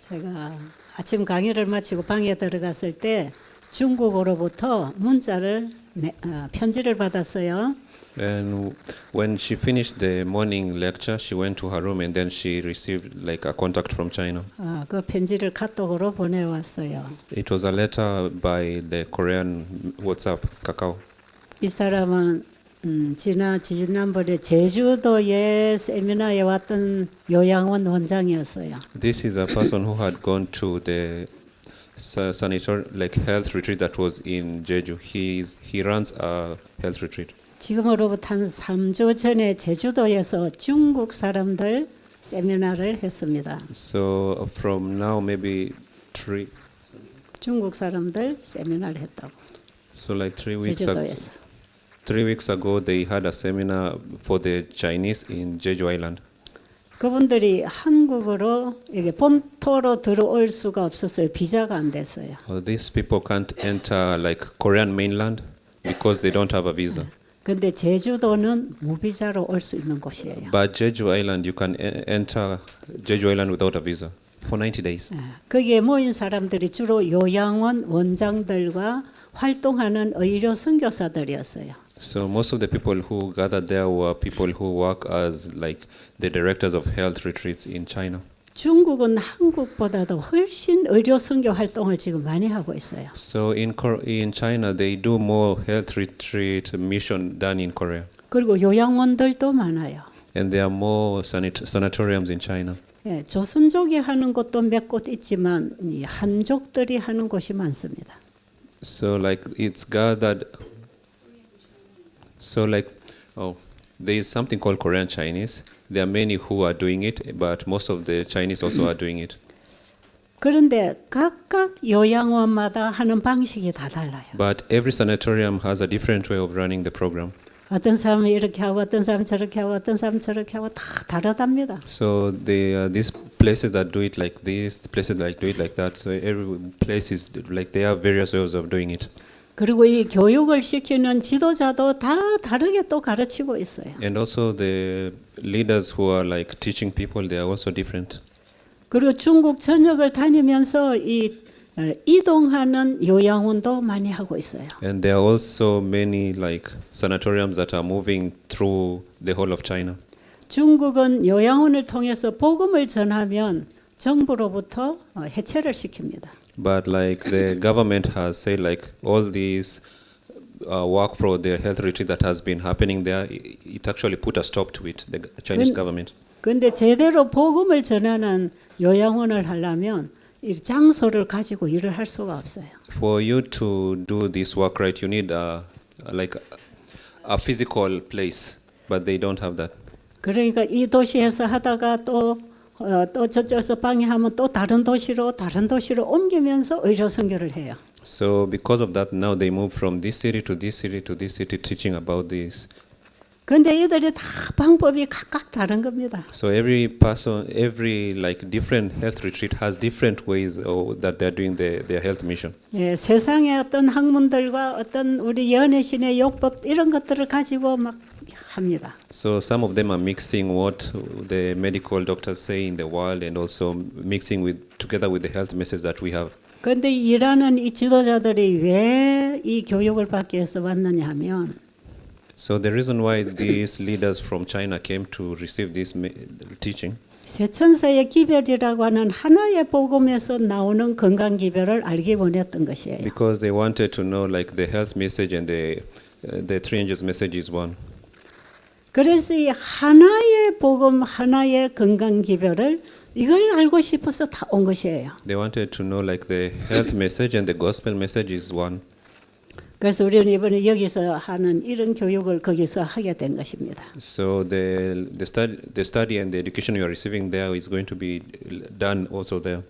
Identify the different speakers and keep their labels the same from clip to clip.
Speaker 1: 제가 아침 강의를 마치고 방에 들어갔을 때 중국어로부터 문자를 편지를 받았어요.
Speaker 2: And when she finished the morning lecture, she went to her room and then she received like a contact from China.
Speaker 1: 그 편지를 카톡으로 보내왔어요.
Speaker 2: It was a letter by the Korean WhatsApp, Kakao.
Speaker 1: 이 사람은 지난번에 제주도에 세미나에 왔던 요양원 원장이었어요.
Speaker 2: This is a person who had gone to the sanitary like health retreat that was in Jeju. He runs a health retreat.
Speaker 1: 지금으로부터 한 3주 전에 제주도에서 중국 사람들 세미나를 했습니다.
Speaker 2: So from now maybe
Speaker 1: 중국 사람들 세미나를 했다고.
Speaker 2: so like 3 weeks
Speaker 1: 제주도에서.
Speaker 2: ago they had a seminar for the Chinese in Jeju Island.
Speaker 1: 그분들이 한국으로 여기 본토로 들어올 수가 없었어요. 비자가 안 됐어요.
Speaker 2: These people can't enter like Korean mainland because they don't have a visa.
Speaker 1: 근데 제주도는 무비자로 올 수 있는 곳이에요.
Speaker 2: But Jeju Island, you can enter Jeju Island without a visa for 90 days.
Speaker 1: 거기에 모인 사람들이 주로 요양원 원장들과 활동하는 의료 선교사들이었어요.
Speaker 2: So most of the people who gathered there were people who work as like the directors of health retreats in China.
Speaker 1: 중국은 한국보다도 훨씬 의료 선교 활동을 지금 많이 하고 있어요.
Speaker 2: So in China, they do more health retreat mission than in Korea.
Speaker 1: 그리고 요양원들도 많아요.
Speaker 2: And there are more sanatoriums in China.
Speaker 1: 예, 조선족이 하는 곳도 몇 곳 있지만 이 한족들이 하는 곳이 많습니다.
Speaker 2: So like it's gathered. So like there is something called Korean Chinese. There are many who are doing it, but most of the Chinese also are doing it.
Speaker 1: 그런데 각각 요양원마다 하는 방식이 다 달라요.
Speaker 2: But every sanatorium has a different way of running the program.
Speaker 1: 어떤 사람은 이렇게 하고 어떤 사람은 저렇게 하고 어떤 사람은 저렇게 하고 다 다르답니다.
Speaker 2: So these places that do it like this, the places that do it like that. So every place is like they have various ways of doing it.
Speaker 1: 그리고 이 교육을 시키는 지도자도 다 다르게 또 가르치고 있어요.
Speaker 2: And also the leaders who are like teaching people, they are also different.
Speaker 1: 그리고 중국 전역을 다니면서 이 이동하는 요양원도 많이 하고 있어요.
Speaker 2: And there are also many like sanatoriums that are moving through the whole of China.
Speaker 1: 중국은 요양원을 통해서 복음을 전하면 정부로부터 해체를 시킵니다.
Speaker 2: But like the government has said, like all these work for the health retreat that has been happening there, it actually put a stop to it. The Chinese government.
Speaker 1: 근데 제대로 복음을 전하는 요양원을 하려면 이 장소를 가지고 일을 할 수가 없어요.
Speaker 2: For you to do this work right, you need like a physical place, but they don't have that.
Speaker 1: 그러니까 이 도시에서 하다가 또 저쪽에서 방해하면 또 다른 도시로 옮기면서 의료 선교를 해요.
Speaker 2: So because of that, now they move from this city to this city to this city, teaching about this.
Speaker 1: 근데 이들이 다 방법이 각각 다른 겁니다.
Speaker 2: So every person, every like different health retreat has different ways that they're doing their health mission.
Speaker 1: 예, 세상의 어떤 학문들과 어떤 우리 연애신의 요법 이런 것들을 가지고 막 합니다.
Speaker 2: So some of them are mixing what the medical doctors say in the world and also mixing together with the health message that we have.
Speaker 1: 그런데 일하는 이 지도자들이 왜 이 교육을 받기 위해서 왔느냐 하면
Speaker 2: So the reason why these leaders from China came to receive this teaching.
Speaker 1: 세천사의 기별이라고 하는 하나의 복음에서 나오는 건강 기별을 알기 원했던 것이에요.
Speaker 2: Because they wanted to know like the health message and the three angels message is one.
Speaker 1: 그래서 이 하나의 복음, 하나의 건강 기별을 이걸 알고 싶어서 다 온 것이에요.
Speaker 2: They wanted to know like the health message and the gospel message is one.
Speaker 1: 그래서 우리는 이번에 여기서 하는 이런 교육을 거기서 하게 된 것입니다.
Speaker 2: So the study and the education you are receiving there is going to be done also there.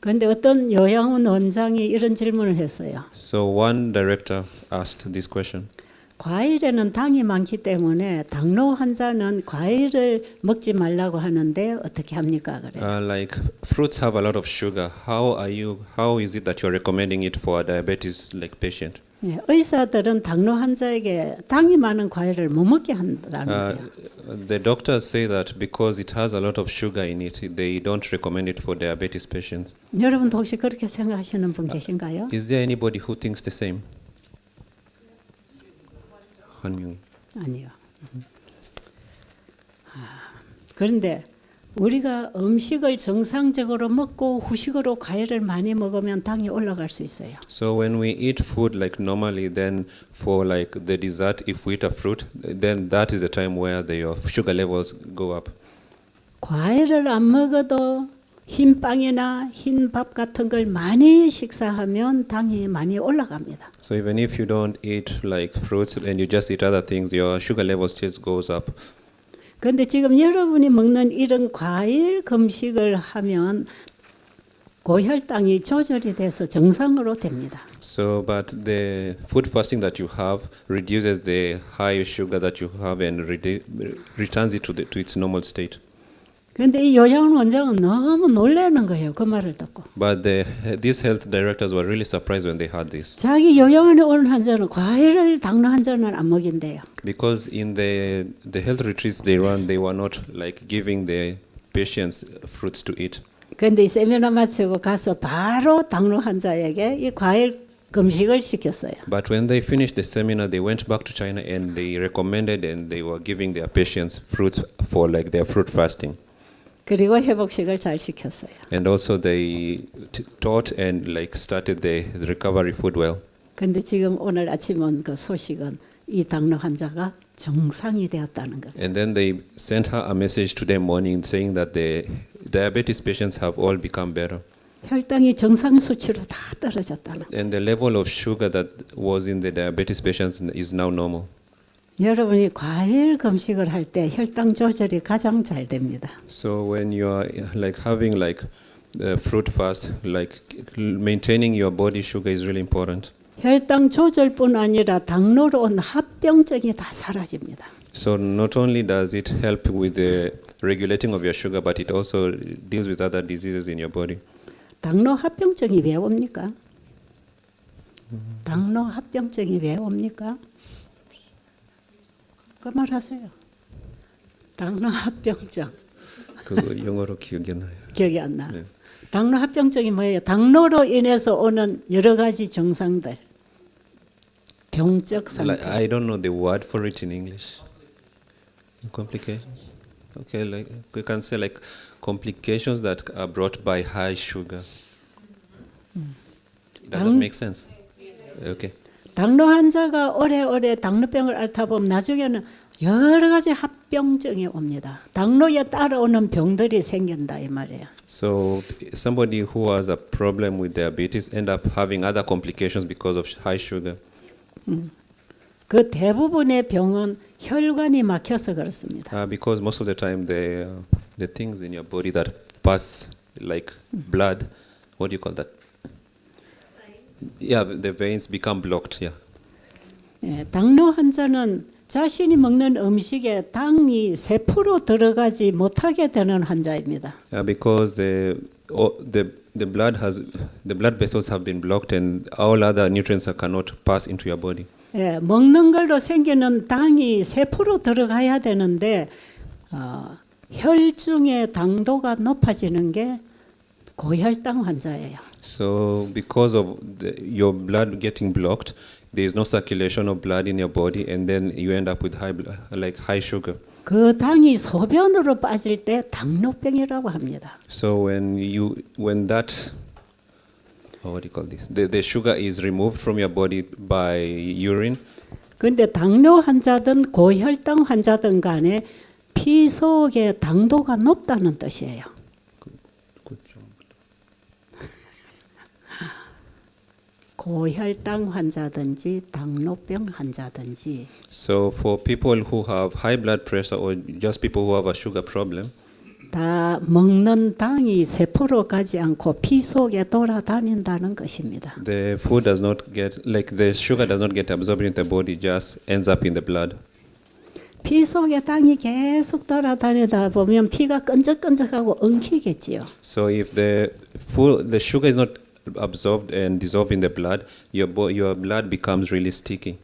Speaker 1: 그런데 어떤 요양원 원장이 이런 질문을 했어요.
Speaker 2: So one director asked this question.
Speaker 1: 과일에는 당이 많기 때문에 당뇨 환자는 과일을 먹지 말라고 하는데 어떻게 합니까? 그래.
Speaker 2: Like fruits have a lot of sugar. How is it that you are recommending it for a diabetes like patient?
Speaker 1: 예, 의사들은 당뇨 환자에게 당이 많은 과일을 못 먹게 한다는
Speaker 2: Uh,
Speaker 1: 거예요.
Speaker 2: the doctors say that because it has a lot of sugar in it, they don't recommend it for diabetes patients.
Speaker 1: 여러분도 혹시 그렇게 생각하시는 분 계신가요?
Speaker 2: Is there anybody who thinks the same? 한명.
Speaker 1: 아니요. 그런데 우리가 음식을 정상적으로 먹고 후식으로 과일을 많이 먹으면 당이 올라갈 수 있어요.
Speaker 2: So when we eat food like normally, then for like the dessert, if we eat a fruit, then that is the time where your sugar levels go up.
Speaker 1: 과일을 안 먹어도 흰 빵이나 흰 밥 같은 걸 많이 식사하면 당이 많이 올라갑니다.
Speaker 2: So even if you don't eat like fruits and you just eat other things, your sugar level still goes up.
Speaker 1: 그런데 지금 여러분이 먹는 이런 과일 금식을 하면 고혈당이 조절이 돼서 정상으로 됩니다.
Speaker 2: So, but the food fasting that you have reduces the high sugar that you have and returns it to its normal state.
Speaker 1: 그런데 이 요양원장은 너무 놀라는 거예요. 그 말을 듣고.
Speaker 2: But these health directors were really surprised when they heard this.
Speaker 1: 자기 요양원에 오는 환자는 과일을 당뇨 환자는 안 먹인대요.
Speaker 2: Because in the health retreats they run, they were not like giving the patients fruits to eat.
Speaker 1: 그런데 이 세미나 마치고 가서 바로 당뇨 환자에게 이 과일 금식을 시켰어요.
Speaker 2: But when they finished the seminar, they went back to China and they recommended and they were giving their patients fruits for like their fruit fasting.
Speaker 1: 그리고 회복식을 잘 시켰어요.
Speaker 2: And also they taught and like started the recovery food well.
Speaker 1: 근데 지금 오늘 아침 온 그 소식은 이 당뇨 환자가 정상이 되었다는 거.
Speaker 2: And then they sent her a message today morning saying that the diabetes patients have all become better.
Speaker 1: 혈당이 정상 수치로 다 떨어졌다는.
Speaker 2: And the level of sugar that was in the diabetes patients is now normal.
Speaker 1: 여러분이 과일 금식을 할 때 혈당 조절이 가장 잘 됩니다.
Speaker 2: So when you are like having like fruit fast, like maintaining your body sugar is really important.
Speaker 1: 혈당 조절뿐 아니라 당뇨로 온 합병증이 다 사라집니다.
Speaker 2: So not only does it help with the regulating of your sugar, but it also deals with other diseases in your body.
Speaker 1: 당뇨 합병증이 왜 옵니까? 당뇨 합병증이 왜 옵니까? 그 말하세요. 당뇨 합병증.
Speaker 2: 그거 영어로 기억이 나요.
Speaker 1: 기억이 안 나.
Speaker 2: 네.
Speaker 1: 당뇨 합병증이 뭐예요? 당뇨로 인해서 오는 여러 가지 증상들. 병적 상태.
Speaker 2: Like, I don't know the word for it in English. Complications. Okay, like we can say like complications that are brought by high sugar. Does that make sense? Okay.
Speaker 1: 당뇨 환자가 오래오래 당뇨병을 앓다 보면 나중에는 여러 가지 합병증이 옵니다. 당뇨에 따라오는 병들이 생긴다 이 말이에요.
Speaker 2: So somebody who has a problem with diabetes end up having other complications because of high sugar.
Speaker 1: 그 대부분의 병은 혈관이 막혀서 그렇습니다.
Speaker 2: Because most of the time the things in your body that pass like blood, what do you call that? Yeah, the veins become blocked. Yeah.
Speaker 1: 예, 당뇨 환자는 자신이 먹는 음식에 당이 3% 들어가지 못하게 되는 환자입니다.
Speaker 2: Because the blood vessels have been blocked and all other nutrients cannot pass into your body.
Speaker 1: 예, 먹는 걸로 생기는 당이 3% 들어가야 되는데 혈중의 당도가 높아지는 게 고혈당 환자예요.
Speaker 2: So because of your blood getting blocked, there is no circulation of blood in your body, and then you end up with high sugar.
Speaker 1: 그 당이 소변으로 빠질 때 당뇨병이라고 합니다.
Speaker 2: So when that what do you call this? The sugar is removed from your body by urine.
Speaker 1: 그런데 당뇨 환자든 고혈당 환자든 간에 피 속의 당도가 높다는 뜻이에요. 고혈당 환자든지 당뇨병 환자든지
Speaker 2: So for people who have high blood pressure or just people who have a sugar problem,
Speaker 1: 다 먹는 당이 3% 가지 않고 피 속에 돌아다닌다는 것입니다.
Speaker 2: the food does not get like the sugar does not get absorbed into the body, just ends up in the blood.
Speaker 1: 피 속에 당이 계속 돌아다니다 보면 피가 끈적끈적하고 엉키겠지요.
Speaker 2: So if the sugar is not absorbed and dissolved in the blood, your blood becomes really sticky.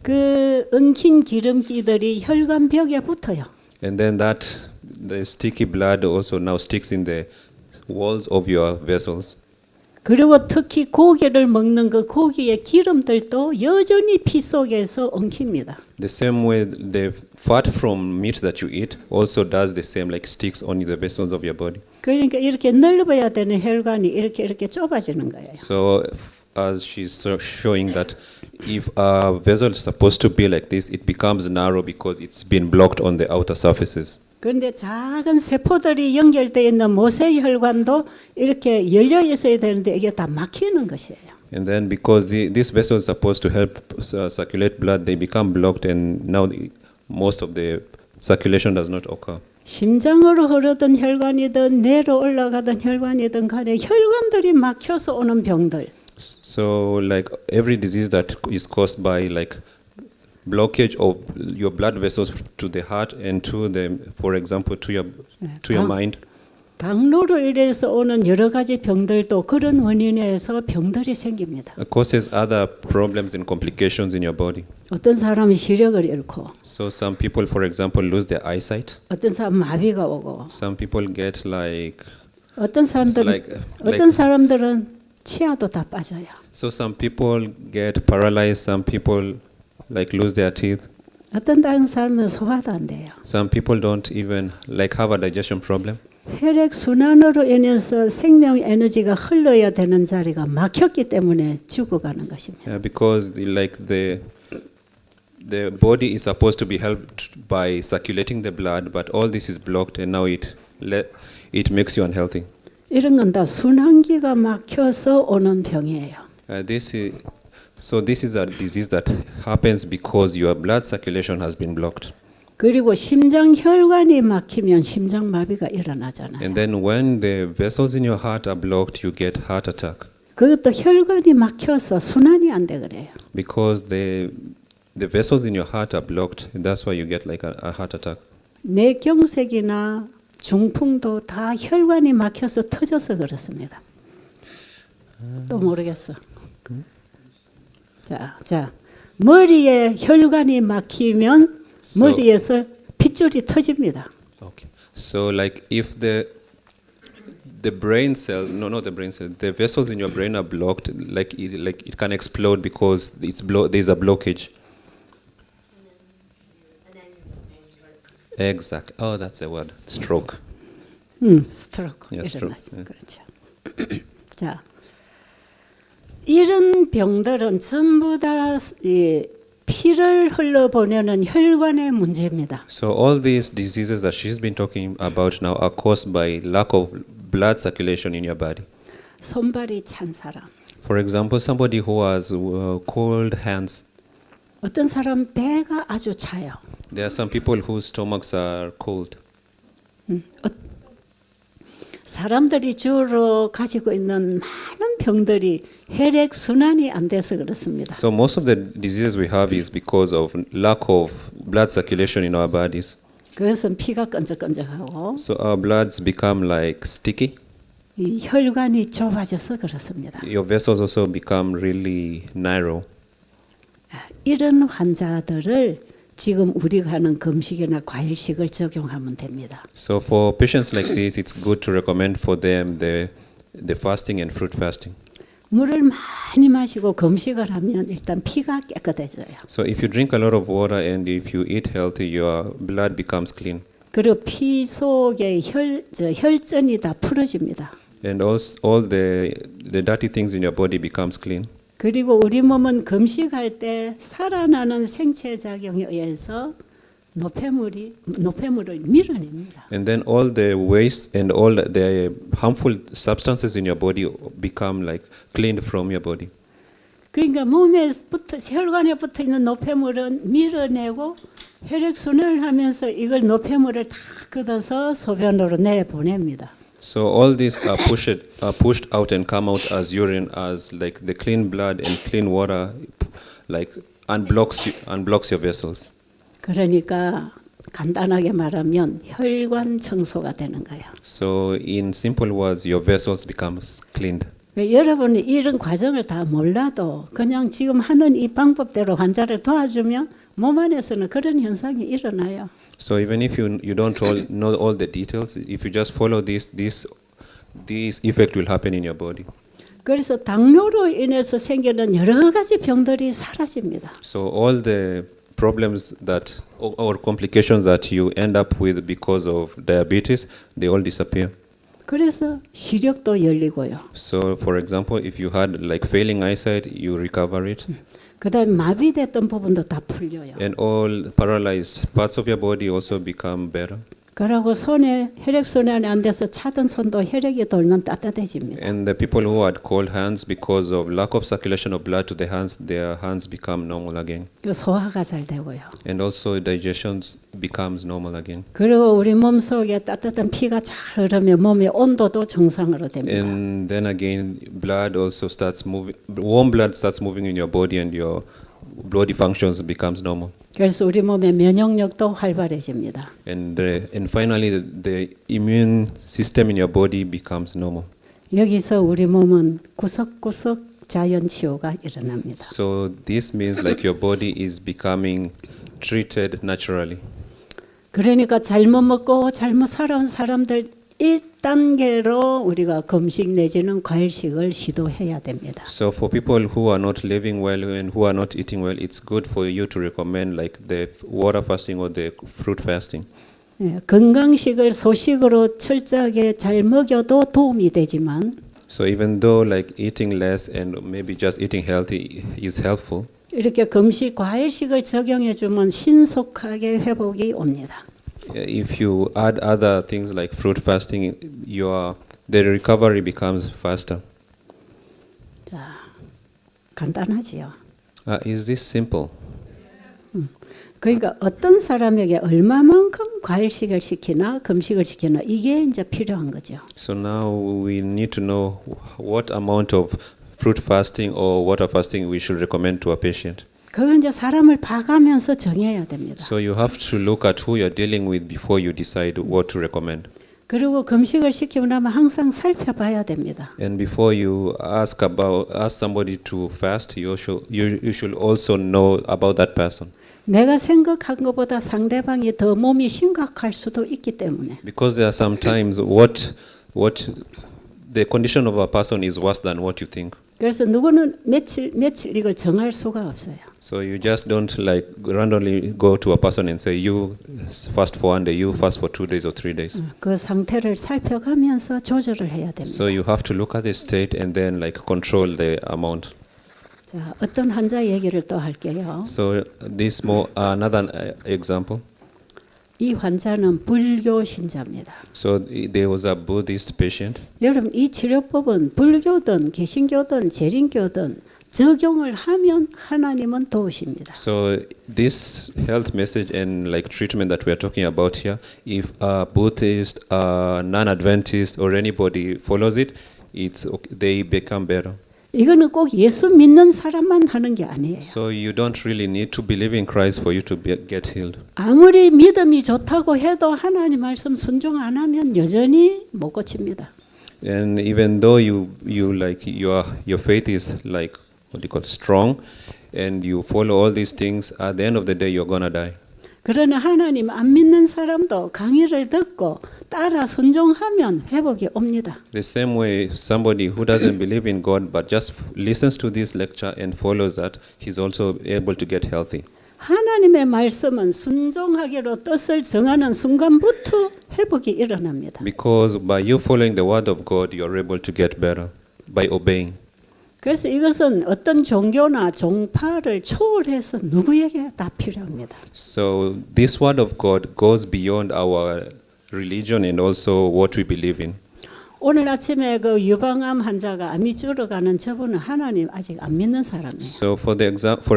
Speaker 1: 그 엉킨 기름기들이 혈관벽에 붙어요.
Speaker 2: And then the sticky blood also now sticks in the walls of your vessels.
Speaker 1: 그리고 특히 고기를 먹는 그 고기의 기름들도 여전히 피 속에서 엉킵니다.
Speaker 2: The same way the fat from meat that you eat also does the same, like sticks on the vessels of your body.
Speaker 1: 그러니까 이렇게 넓어야 되는 혈관이 이렇게 좁아지는 거예요.
Speaker 2: So as she's showing that if a vessel is supposed to be like this, it becomes narrow because it's been blocked on the outer surfaces.
Speaker 1: 그런데 작은 세포들이 연결되어 있는 모세혈관도 이렇게 열려 있어야 되는데 이게 다 막히는 것이에요.
Speaker 2: And then because this vessel is supposed to help circulate blood, they become blocked, and now most of the circulation does not occur.
Speaker 1: 심장으로 흐르던 혈관이든 뇌로 올라가던 혈관이든 간에 혈관들이 막혀서 오는 병들.
Speaker 2: So like every disease that is caused by like blockage of your blood vessels to the heart and to the, for example, to your mind.
Speaker 1: 당뇨로 인해서 오는 여러 가지 병들도 그런 원인에서 병들이 생깁니다.
Speaker 2: It causes other problems and complications in your body.
Speaker 1: 어떤 사람은 시력을 잃고,
Speaker 2: So some people, for example, lose their eyesight.
Speaker 1: 어떤 사람 마비가 오고,
Speaker 2: Some people get like
Speaker 1: 어떤 사람들은
Speaker 2: like-
Speaker 1: 사람들은 치아도 다 빠져요.
Speaker 2: so some people get paralyzed. Some people like lose their teeth.
Speaker 1: 어떤 다른 사람은 소화도 안 돼요.
Speaker 2: Some people don't even like have a digestion problem.
Speaker 1: 혈액 순환으로 인해서 생명 에너지가 흘러야 되는 자리가 막혔기 때문에 죽어가는 것입니다.
Speaker 2: Because the body is supposed to be helped by circulating the blood, but all this is blocked, and now it makes you unhealthy.
Speaker 1: 이런 건 다 순환기가 막혀서 오는 병이에요.
Speaker 2: This is a disease that happens because your blood circulation has been blocked.
Speaker 1: 그리고 심장 혈관이 막히면 심장마비가 일어나잖아요.
Speaker 2: And then when the vessels in your heart are blocked, you get heart attack.
Speaker 1: 그것도 혈관이 막혀서 순환이 안 돼 그래요.
Speaker 2: Because the vessels in your heart are blocked, and that's why you get like a heart attack.
Speaker 1: 뇌경색이나 중풍도 다 혈관이 막혀서 터져서 그렇습니다. 또 모르겠어. 자, 머리에 혈관이 막히면 머리에서 핏줄이 터집니다.
Speaker 2: Okay. So like if the brain cell, not the brain cell, the vessels in your brain are blocked, like it can explode because there's a blockage. Exact. Oh, that's the word. Stroke.
Speaker 1: 스트로크.
Speaker 2: Yeah, stroke. Yeah.
Speaker 1: 그렇죠. 자, 이런 병들은 전부 다 피를 흘러보내는 혈관의 문제입니다.
Speaker 2: So all these diseases that she's been talking about now are caused by lack of blood circulation in your body.
Speaker 1: 손발이 찬 사람.
Speaker 2: For example, somebody who has cold hands.
Speaker 1: 어떤 사람 배가 아주 차요.
Speaker 2: There are some people whose stomachs are cold.
Speaker 1: 사람들이 주로 가지고 있는 많은 병들이 혈액 순환이 안 돼서 그렇습니다.
Speaker 2: So most of the diseases we have is because of lack of blood circulation in our bodies.
Speaker 1: 그것은 피가 끈적끈적하고
Speaker 2: So our bloods become like sticky.
Speaker 1: 이 혈관이 좁아져서 그렇습니다.
Speaker 2: Your vessels also become really narrow.
Speaker 1: 이런 환자들을 지금 우리가 하는 금식이나 과일식을 적용하면 됩니다.
Speaker 2: So for patients like this, it's good to recommend for them the fasting and fruit fasting.
Speaker 1: 물을 많이 마시고 금식을 하면 일단 피가 깨끗해져요.
Speaker 2: So if you drink a lot of water and if you eat healthy, your blood becomes clean.
Speaker 1: 그리고 피 속의 혈전이 다 풀어집니다.
Speaker 2: And also all the dirty things in your body becomes clean.
Speaker 1: 그리고 우리 몸은 금식할 때 살아나는 생체 작용에 의해서 노폐물을 밀어냅니다.
Speaker 2: And then all the waste and all the harmful substances in your body become like cleaned from your body.
Speaker 1: 그러니까 혈관에 붙어 있는 노폐물은 밀어내고 혈액 순환을 하면서 이걸 노폐물을 다 걷어서 소변으로 내보냅니다.
Speaker 2: So all these are pushed out and come out as urine, as like the clean blood and clean water, like unblocks your vessels.
Speaker 1: 그러니까 간단하게 말하면 혈관 청소가 되는 거예요.
Speaker 2: So in simple words, your vessels becomes cleaned.
Speaker 1: 여러분이 이런 과정을 다 몰라도 그냥 지금 하는 이 방법대로 환자를 도와주면 몸 안에서는 그런 현상이 일어나요.
Speaker 2: So even if you don't know all the details, if you just follow this effect will happen in your body.
Speaker 1: 그래서 당뇨로 인해서 생기는 여러 가지 병들이 사라집니다.
Speaker 2: So all the problems that or complications that you end up with because of diabetes, they all disappear.
Speaker 1: 그래서 시력도 열리고요.
Speaker 2: So for example, if you had like failing eyesight, you recover it.
Speaker 1: 그다음 마비됐던 부분도 다 풀려요.
Speaker 2: And all paralyzed parts of your body also become better.
Speaker 1: 그러고 손에 혈액순환이 안 돼서 차던 손도 혈액이 돌면 따뜻해집니다.
Speaker 2: And the people who had cold hands because of lack of circulation of blood to the hands, their hands become normal again.
Speaker 1: 그 소화가 잘 되고요.
Speaker 2: And also digestion becomes normal again.
Speaker 1: 그리고 우리 몸 속에 따뜻한 피가 잘 흐르면 몸의 온도도 정상으로 됩니다.
Speaker 2: And then again, blood also starts moving. Warm blood starts moving in your body, and your body functions becomes normal.
Speaker 1: 그래서 우리 몸의 면역력도 활발해집니다.
Speaker 2: And finally, the immune system in your body becomes normal.
Speaker 1: 여기서 우리 몸은 구석구석 자연 치유가 일어납니다.
Speaker 2: So this means like your body is becoming treated naturally.
Speaker 1: 그러니까 잘못 먹고 잘못 살아온 사람들 1단계로 우리가 금식 내지는 과일식을 시도해야 됩니다.
Speaker 2: So for people who are not living well and who are not eating well, it's good for you to recommend like the water fasting or the fruit fasting.
Speaker 1: 예, 건강식을 소식으로 철저하게 잘 먹여도 도움이 되지만
Speaker 2: So even though like eating less and maybe just eating healthy is helpful,
Speaker 1: 이렇게 금식 과일식을 적용해 주면 신속하게 회복이 옵니다.
Speaker 2: if you add other things like fruit fasting, the recovery becomes faster.
Speaker 1: 자, 간단하지요.
Speaker 2: Is this simple?
Speaker 1: 그러니까 어떤 사람에게 얼마만큼 과일식을 시키나 금식을 시키나 이게 이제 필요한 거죠.
Speaker 2: So now we need to know what amount of fruit fasting or water fasting we should recommend to a patient.
Speaker 1: 그걸 이제 사람을 봐가면서 정해야 됩니다.
Speaker 2: So you have to look at who you're dealing with before you decide what to recommend.
Speaker 1: 그리고 금식을 시키고 나면 항상 살펴봐야 됩니다.
Speaker 2: And before you ask somebody to fast, you should also know about that person.
Speaker 1: 내가 생각한 것보다 상대방이 더 몸이 심각할 수도 있기 때문에.
Speaker 2: Because there are sometimes what the condition of a person is worse than what you think.
Speaker 1: 그래서 누구는 며칠 이걸 정할 수가 없어요.
Speaker 2: So you just don't like randomly go to a person and say you fast for one day, you fast for 2 days or 3 days.
Speaker 1: 그 상태를 살펴가면서 조절을 해야 됩니다.
Speaker 2: So you have to look at the state and then like control the amount.
Speaker 1: 자, 어떤 환자 얘기를 또 할게요.
Speaker 2: So this more another example.
Speaker 1: 이 환자는 불교 신자입니다.
Speaker 2: So there was a Buddhist patient.
Speaker 1: 여러분 이 치료법은 불교든 개신교든 재림교든 적용을 하면 하나님은 도우십니다.
Speaker 2: So this health message and like treatment that we are talking about here, if a Buddhist, non-Adventist or anybody follows it, they become better.
Speaker 1: 이거는 꼭 예수 믿는 사람만 하는 게 아니에요.
Speaker 2: So you don't really need to believe in Christ for you to get healed.
Speaker 1: 아무리 믿음이 좋다고 해도 하나님 말씀 순종 안 하면 여전히 못 고칩니다.
Speaker 2: And even though you like your faith is like what do you call it, strong, and you follow all these things, at the end of the day you're gonna die.
Speaker 1: 그러나 하나님 안 믿는 사람도 강의를 듣고 따라 순종하면 회복이 옵니다.
Speaker 2: The same way, somebody who doesn't believe in God but just listens to this lecture and follows that, he's also able to get healthy.
Speaker 1: 하나님의 말씀은 순종하기로 뜻을 정하는 순간부터 회복이 일어납니다.
Speaker 2: Because by you following the word of God, you're able to get better by obeying.
Speaker 1: 그래서 이것은 어떤 종교나 종파를 초월해서 누구에게 다 필요합니다.
Speaker 2: So this word of God goes beyond our religion and also what we believe in.
Speaker 1: 오늘 아침에 그 유방암 환자가 암이 줄어가는 저분은 하나님 아직 안 믿는 사람이에요.
Speaker 2: So for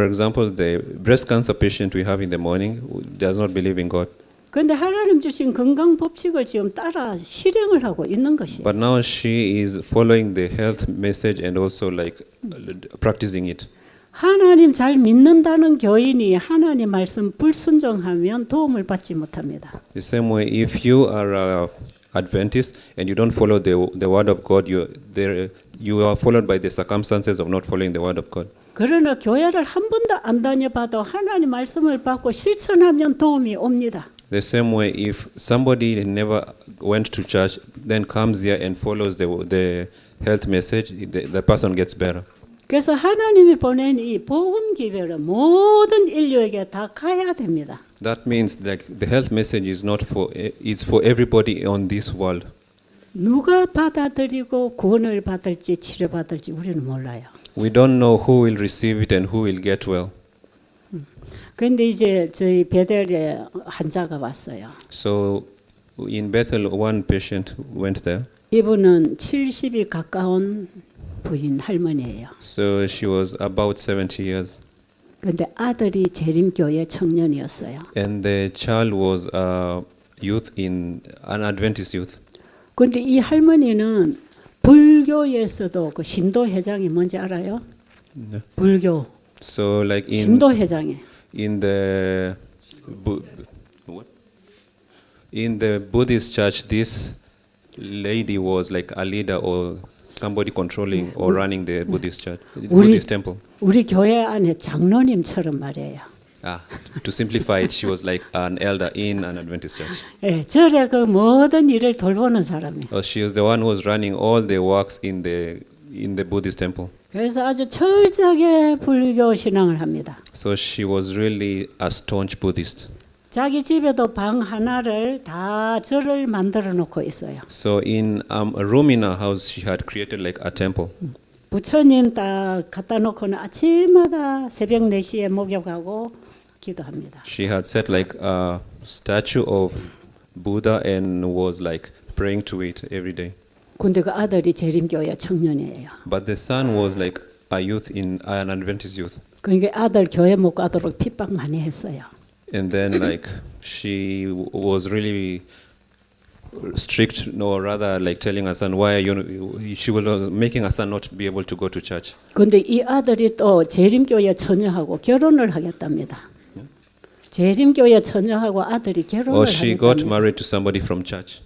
Speaker 2: example, the breast cancer patient we have in the morning who does not believe in God.
Speaker 1: 그런데 하나님 주신 건강 법칙을 지금 따라 실행을 하고 있는 것이에요.
Speaker 2: But now she is following the health message and also like practicing it.
Speaker 1: 하나님 잘 믿는다는 교인이 하나님 말씀 불순종하면 도움을 받지 못합니다.
Speaker 2: The same way, if you are Adventist and you don't follow the word of God, you are followed by the circumstances of not following the word of God.
Speaker 1: 그러나 교회를 한 번도 안 다녀봐도 하나님 말씀을 받고 실천하면 도움이 옵니다.
Speaker 2: The same way, if somebody never went to church, then comes here and follows the health message, the person gets better.
Speaker 1: 그래서 하나님이 보낸 이 복음 기별은 모든 인류에게 다 가야 됩니다.
Speaker 2: That means that the health message is not for it's for everybody on this world.
Speaker 1: 누가 받아들이고 구원을 받을지 치료받을지 우리는 몰라요.
Speaker 2: We don't know who will receive it and who will get well.
Speaker 1: 그런데 이제 저희 베델에 환자가 왔어요.
Speaker 2: So in Bethel, one patient went there.
Speaker 1: 이분은 70이 가까운 부인 할머니예요.
Speaker 2: So she was about 70 years.
Speaker 1: 그런데 아들이 재림교회 청년이었어요.
Speaker 2: And the child was a youth in an Adventist youth.
Speaker 1: 그런데 이 할머니는 불교에서도 그 신도 회장이 뭔지 알아요?
Speaker 2: 네.
Speaker 1: 불교
Speaker 2: So like
Speaker 1: 신도 회장에
Speaker 2: in the what? In the Buddhist church, this lady was like a leader or somebody controlling or running the Buddhist church, Buddhist temple.
Speaker 1: 우리 교회 안에 장로님처럼 말이에요.
Speaker 2: To simplify it, she was like an elder in an Adventist church.
Speaker 1: 예, 절에 그 모든 일을 돌보는 사람이에요.
Speaker 2: She was the one who was running all the works in the Buddhist temple.
Speaker 1: 그래서 아주 철저하게 불교 신앙을 합니다.
Speaker 2: So she was really a staunch Buddhist.
Speaker 1: 자기 집에도 방 하나를 다 절을 만들어 놓고 있어요.
Speaker 2: So in a room in her house, she had created like a temple.
Speaker 1: 부처님 딱 갖다 놓고는 아침마다 새벽 4시에 목욕하고 기도합니다.
Speaker 2: She had set like a statue of Buddha and was like praying to it every day.
Speaker 1: 근데 그 아들이 재림교회 청년이에요.
Speaker 2: But the son was like a youth in an Adventist youth.
Speaker 1: 그러니까 아들 교회 못 가도록 핍박 많이 했어요.
Speaker 2: And then like she was really strict, or rather like telling her son why she was making her son not be able to go to church.
Speaker 1: 근데 이 아들이 또 재림교회 처녀하고 결혼을 하겠답니다. 재림교회 처녀하고 아들이 결혼을
Speaker 2: Or she got
Speaker 1: 하겠답니다.
Speaker 2: married to somebody from church.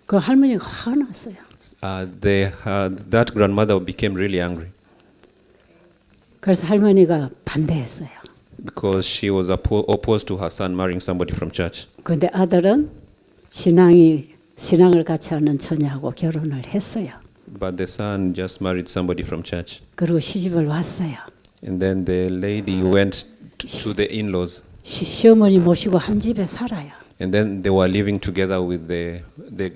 Speaker 1: 그 할머니가 화났어요.
Speaker 2: That grandmother became really angry
Speaker 1: 그래서 할머니가 반대했어요.
Speaker 2: because she was opposed to her son marrying somebody from church.
Speaker 1: 근데 아들은 신앙을 같이 하는 처녀하고 결혼을 했어요.
Speaker 2: But the son just married somebody from church.
Speaker 1: 그리고 시집을 왔어요.
Speaker 2: And then the lady went to the in-laws.
Speaker 1: 시어머니 모시고 한 집에 살아요.
Speaker 2: And then they were living together with the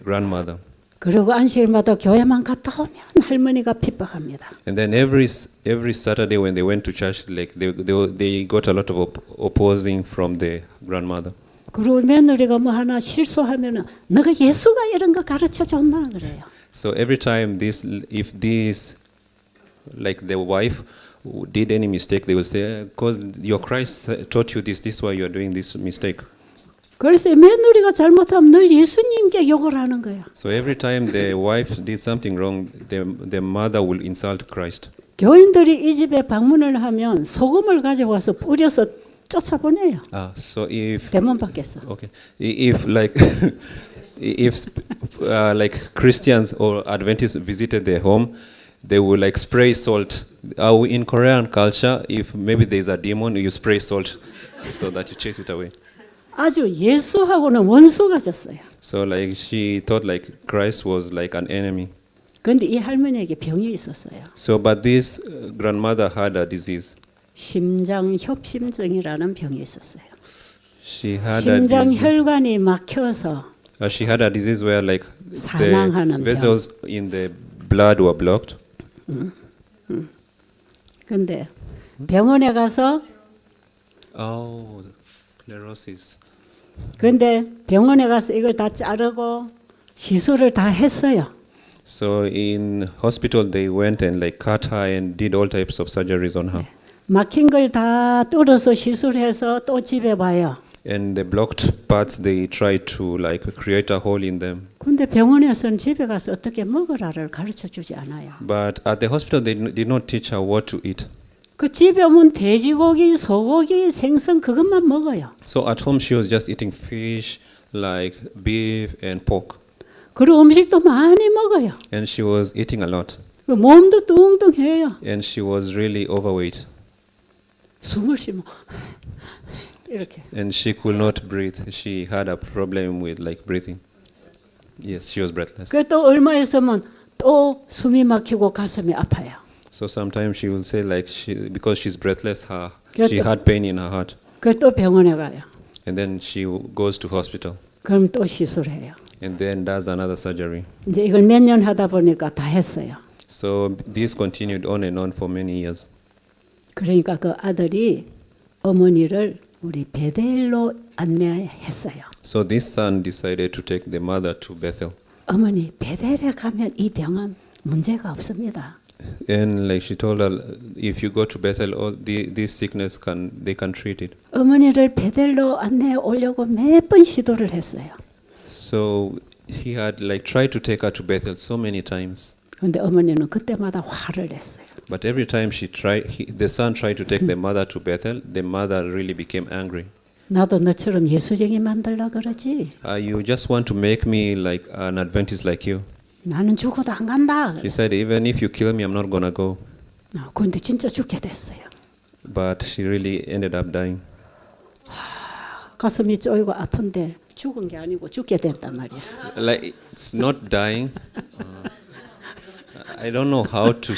Speaker 2: grandmother.
Speaker 1: 그리고 안식일마다 교회만 갔다 오면 할머니가 핍박합니다.
Speaker 2: And then every Saturday when they went to church, like they got a lot of opposing from the grandmother.
Speaker 1: 그리고 며느리가 뭐 하나 실수하면은 너가 예수가 이런 거 가르쳐 줬나 그래요.
Speaker 2: So every time if like the wife did any mistake, they will say, "Because your Christ taught you this. This is why you are doing this mistake."
Speaker 1: 그래서 며느리가 잘못하면 늘 예수님께 욕을 하는 거예요.
Speaker 2: So every time the wife did something wrong, the mother will insult Christ.
Speaker 1: 교인들이 이 집에 방문을 하면 소금을 가져와서 뿌려서 쫓아보내요.
Speaker 2: So if
Speaker 1: 대문 밖에서.
Speaker 2: okay, if like like Christians or Adventists visited their home, they will like spray salt. In Korean culture, if maybe there is a demon, you spray salt so that you chase it away.
Speaker 1: 아주 예수하고는 원수가 졌어요.
Speaker 2: So like she thought like Christ was like an enemy.
Speaker 1: 그런데 이 할머니에게 병이 있었어요.
Speaker 2: So but this grandmother had a disease.
Speaker 1: 심장협심증이라는 병이 있었어요.
Speaker 2: She had
Speaker 1: 심장 혈관이 막혀서
Speaker 2: she had a disease where like the
Speaker 1: 사망하는
Speaker 2: vessels in the blood were blocked.
Speaker 1: 근데 병원에 가서
Speaker 2: Sclerosis.
Speaker 1: 그런데 병원에 가서 이걸 다 자르고 시술을 다 했어요.
Speaker 2: So in hospital they went and like cut her and did all types of surgeries on her.
Speaker 1: 막힌 걸 다 뚫어서 시술해서 또 집에 와요.
Speaker 2: And the blocked parts they tried to like create a hole in them.
Speaker 1: 근데 병원에서는 집에 가서 어떻게 먹으라를 가르쳐 주지 않아요.
Speaker 2: But at the hospital they did not teach her what to eat.
Speaker 1: 그 집에 오면 돼지고기, 소고기, 생선 그것만 먹어요.
Speaker 2: So at home she was just eating fish, like beef and pork.
Speaker 1: 그리고 음식도 많이 먹어요.
Speaker 2: and she was eating a lot,
Speaker 1: 그 몸도 뚱뚱해요.
Speaker 2: and she was really overweight,
Speaker 1: 숨을 쉬면 이렇게.
Speaker 2: and she could not breathe. She had a problem with like breathing. Yes, she was breathless.
Speaker 1: 그 또 얼마 있으면 또 숨이 막히고 가슴이 아파요.
Speaker 2: So sometimes she will say like because she's breathless,
Speaker 1: 그렇죠.
Speaker 2: she had pain in her heart,
Speaker 1: 그 또 병원에 가요.
Speaker 2: and then she goes to hospital,
Speaker 1: 그럼 또 시술해요.
Speaker 2: and then does another surgery.
Speaker 1: 이제 이걸 몇 년 하다 보니까 다 했어요.
Speaker 2: So this continued on and on for many years.
Speaker 1: 그러니까 그 아들이 어머니를 우리 베델로 안내했어요.
Speaker 2: So this son decided to take the mother to Bethel,
Speaker 1: 어머니 베델에 가면 이 병은 문제가 없습니다.
Speaker 2: and like she told her, if you go to Bethel, this sickness they can treat it.
Speaker 1: 어머니를 베델로 안내해 오려고 몇 번 시도를 했어요.
Speaker 2: So he had like tried to take her to Bethel so many times,
Speaker 1: 그런데 어머니는 그때마다 화를 냈어요.
Speaker 2: but every time the son tried to take the mother to Bethel, the mother really became angry.
Speaker 1: 나도 너처럼 예수쟁이 만들라 그러지.
Speaker 2: You just want to make me like an Adventist like you.
Speaker 1: 나는 죽어도 안 간다.
Speaker 2: She said, even if you kill me, I'm not gonna go.
Speaker 1: 그런데 진짜 죽게 됐어요.
Speaker 2: But she really ended up dying.
Speaker 1: 가슴이 쪼이고 아픈데 죽은 게 아니고 죽게 됐단 말이에요.
Speaker 2: Like it's not dying. I don't know how to.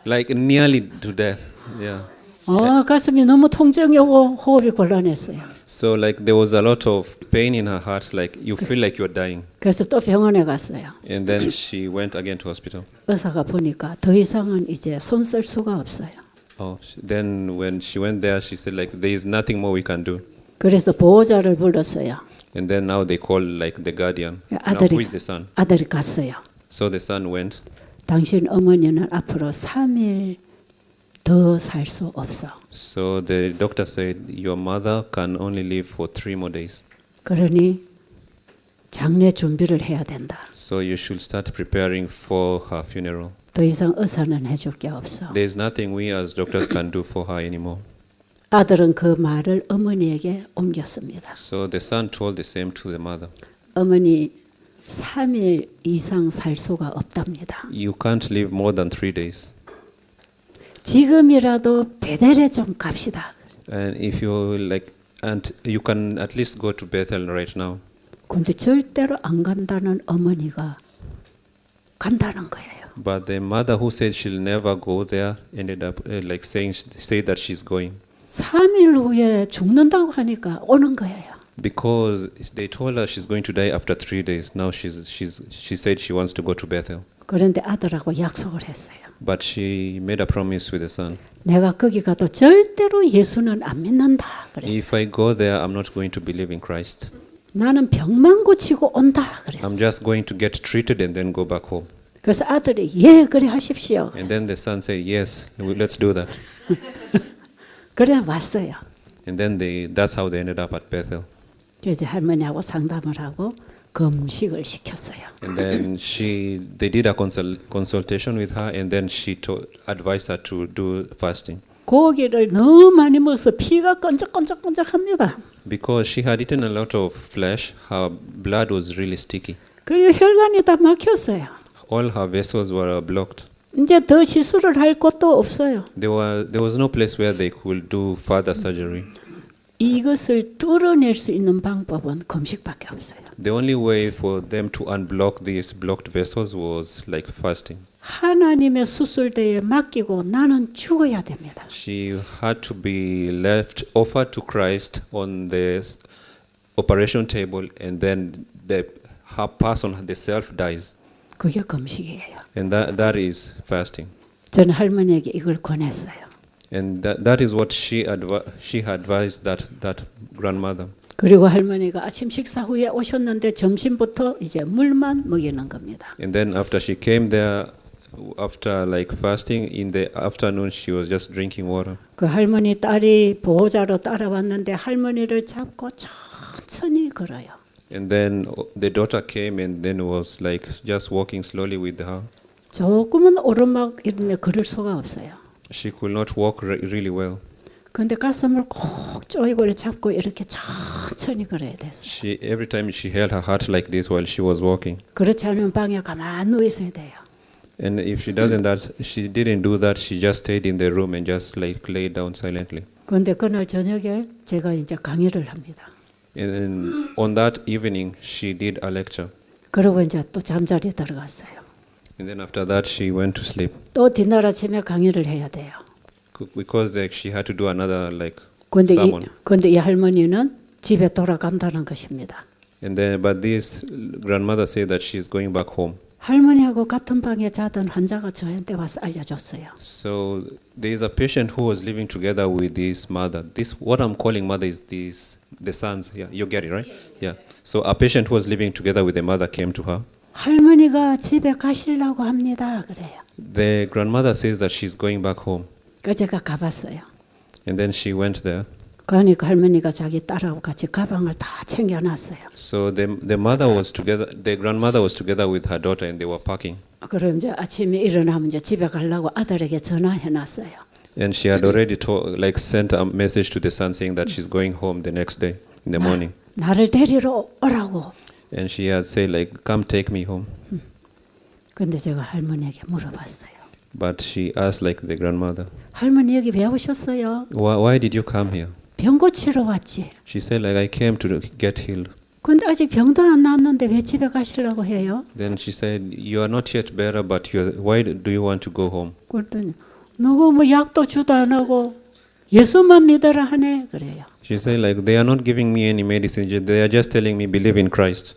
Speaker 2: Like nearly to death. Yeah.
Speaker 1: 가슴이 너무 통증이 오고 호흡이 곤란했어요.
Speaker 2: So like there was a lot of pain in her heart. Like you feel like you're dying.
Speaker 1: 그래서 또 병원에 갔어요.
Speaker 2: And then she went again to hospital.
Speaker 1: 의사가 보니까 더 이상은 이제 손 쓸 수가 없어요.
Speaker 2: Then when she went there, she said like there is nothing more we can do.
Speaker 1: 그래서 보호자를 불렀어요.
Speaker 2: And then now they call like the guardian. Now,
Speaker 1: 아들이
Speaker 2: who is the son?
Speaker 1: 아들이 갔어요.
Speaker 2: So the son went.
Speaker 1: 당신 어머니는 앞으로 3일 더 살 수 없어.
Speaker 2: So the doctor said your mother can only live for 3 more days.
Speaker 1: 그러니 장례 준비를 해야 된다.
Speaker 2: So you should start preparing for her funeral.
Speaker 1: 더 이상 의사는 해줄 게 없어.
Speaker 2: There is nothing we as doctors can do for her anymore.
Speaker 1: 아들은 그 말을 어머니에게 옮겼습니다.
Speaker 2: So the son told the same to the mother.
Speaker 1: 어머니 3일 이상 살 수가 없답니다.
Speaker 2: You can't live more than 3 days.
Speaker 1: 지금이라도 베델에 좀 갑시다.
Speaker 2: And if you like, and you can at least go to Bethel right now.
Speaker 1: 근데 절대로 안 간다는 어머니가 간다는 거예요.
Speaker 2: But the mother who said she'll never go there ended up like say that she's going.
Speaker 1: 3일 후에 죽는다고 하니까 오는 거예요.
Speaker 2: Because they told her she's going to die after 3 days. Now she said she wants to go to Bethel.
Speaker 1: 그런데 아들하고 약속을 했어요.
Speaker 2: But she made a promise with the son.
Speaker 1: 내가 거기 가도 절대로 예수는 안 믿는다. 그랬어요.
Speaker 2: If I go there, I'm not going to believe in Christ.
Speaker 1: 나는 병만 고치고 온다.
Speaker 2: I'm
Speaker 1: 그랬어요.
Speaker 2: just going to get treated and then go back home.
Speaker 1: 그래서 아들이 예 그래 하십시오.
Speaker 2: And then the son said, yes, let's do that.
Speaker 1: 그래 왔어요.
Speaker 2: And then that's how they ended up at Bethel.
Speaker 1: 그래서 할머니하고 상담을 하고 금식을 시켰어요.
Speaker 2: And then they did a consultation with her, and then she advised her to do fasting.
Speaker 1: 고기를 너무 많이 먹어서 피가 끈적끈적끈적합니다.
Speaker 2: Because she had eaten a lot of flesh, her blood was really sticky.
Speaker 1: 그리고 혈관이 다 막혔어요.
Speaker 2: All her vessels were blocked.
Speaker 1: 이제 더 시술을 할 곳도 없어요.
Speaker 2: There was no place where they could do further surgery.
Speaker 1: 이것을 뚫어낼 수 있는 방법은 금식밖에 없어요.
Speaker 2: The only way for them to unblock these blocked vessels was like fasting.
Speaker 1: 하나님의 수술대에 맡기고 나는 죽어야 됩니다.
Speaker 2: She had to be offered to Christ on the operation table, and then her person, the self, dies.
Speaker 1: 그게 금식이에요.
Speaker 2: And that is fasting.
Speaker 1: 저는 할머니에게 이걸 권했어요.
Speaker 2: And that is what she advised that grandmother.
Speaker 1: 그리고 할머니가 아침 식사 후에 오셨는데 점심부터 이제 물만 먹이는 겁니다.
Speaker 2: And then after she came there, after like fasting in the afternoon, she was just drinking water.
Speaker 1: 그 할머니 딸이 보호자로 따라왔는데 할머니를 잡고 천천히 걸어요.
Speaker 2: And then the daughter came and then was like just walking slowly with her.
Speaker 1: 조금은 오르막 이런데 걸을 수가 없어요.
Speaker 2: She could not walk really well.
Speaker 1: 근데 가슴을 꼭 조이고 이렇게 잡고 이렇게 천천히 걸어야 됐어요.
Speaker 2: She every time she held her heart like this while she was walking.
Speaker 1: 그렇지 않으면 방에 가만히 누워 있어야 돼요.
Speaker 2: And if she doesn't that, she didn't do that. She just stayed in the room and just like lay down silently.
Speaker 1: 그런데 그날 저녁에 제가 이제 강의를 합니다.
Speaker 2: And on that evening, she did a lecture.
Speaker 1: 그러고 이제 또 잠자리에 들어갔어요.
Speaker 2: And then after that, she went to sleep
Speaker 1: 또 뒷날 아침에 강의를 해야 돼요.
Speaker 2: because like she had to do another like
Speaker 1: 그런데
Speaker 2: sermon.
Speaker 1: 이 할머니는 집에 돌아간다는 것입니다.
Speaker 2: And then, but this grandmother said that she's going back home.
Speaker 1: 할머니하고 같은 방에 자던 환자가 저한테 와서 알려줬어요.
Speaker 2: So there is a patient who was living together with this mother. This what I'm calling mother is this the sons. Yeah, you get it right? Yeah. So a patient who was living together with the mother came to her.
Speaker 1: 할머니가 집에 가시려고 합니다. 그래요.
Speaker 2: The grandmother says that she's going back home.
Speaker 1: 그 제가 가봤어요.
Speaker 2: And then she went there.
Speaker 1: 그러니까 할머니가 자기 딸하고 같이 가방을 다 챙겨놨어요.
Speaker 2: So the mother was together. The grandmother was together with her daughter, and they were packing.
Speaker 1: 그럼 이제 아침에 일어나면 이제 집에 가려고 아들에게 전화해놨어요.
Speaker 2: And she had already like sent a message to the son saying that she's going home the next day in the morning.
Speaker 1: 나를 데리러 오라고.
Speaker 2: And she had said like, "Come take me home."
Speaker 1: 근데 제가 할머니에게 물어봤어요.
Speaker 2: But she asked like the grandmother,
Speaker 1: 할머니 여기 왜 오셨어요?
Speaker 2: why did you come here?
Speaker 1: 병 고치러 왔지.
Speaker 2: She said like, I came to get healed.
Speaker 1: 근데 아직 병도 안 나았는데 왜 집에 가시려고 해요?
Speaker 2: Then she said, you are not yet better, but why do you want to go home?
Speaker 1: 그랬더니 누구 뭐 약도 주도 안 하고 예수만 믿으라 하네 그래요.
Speaker 2: She said like, they are not giving me any medicine. They are just telling me believe in Christ.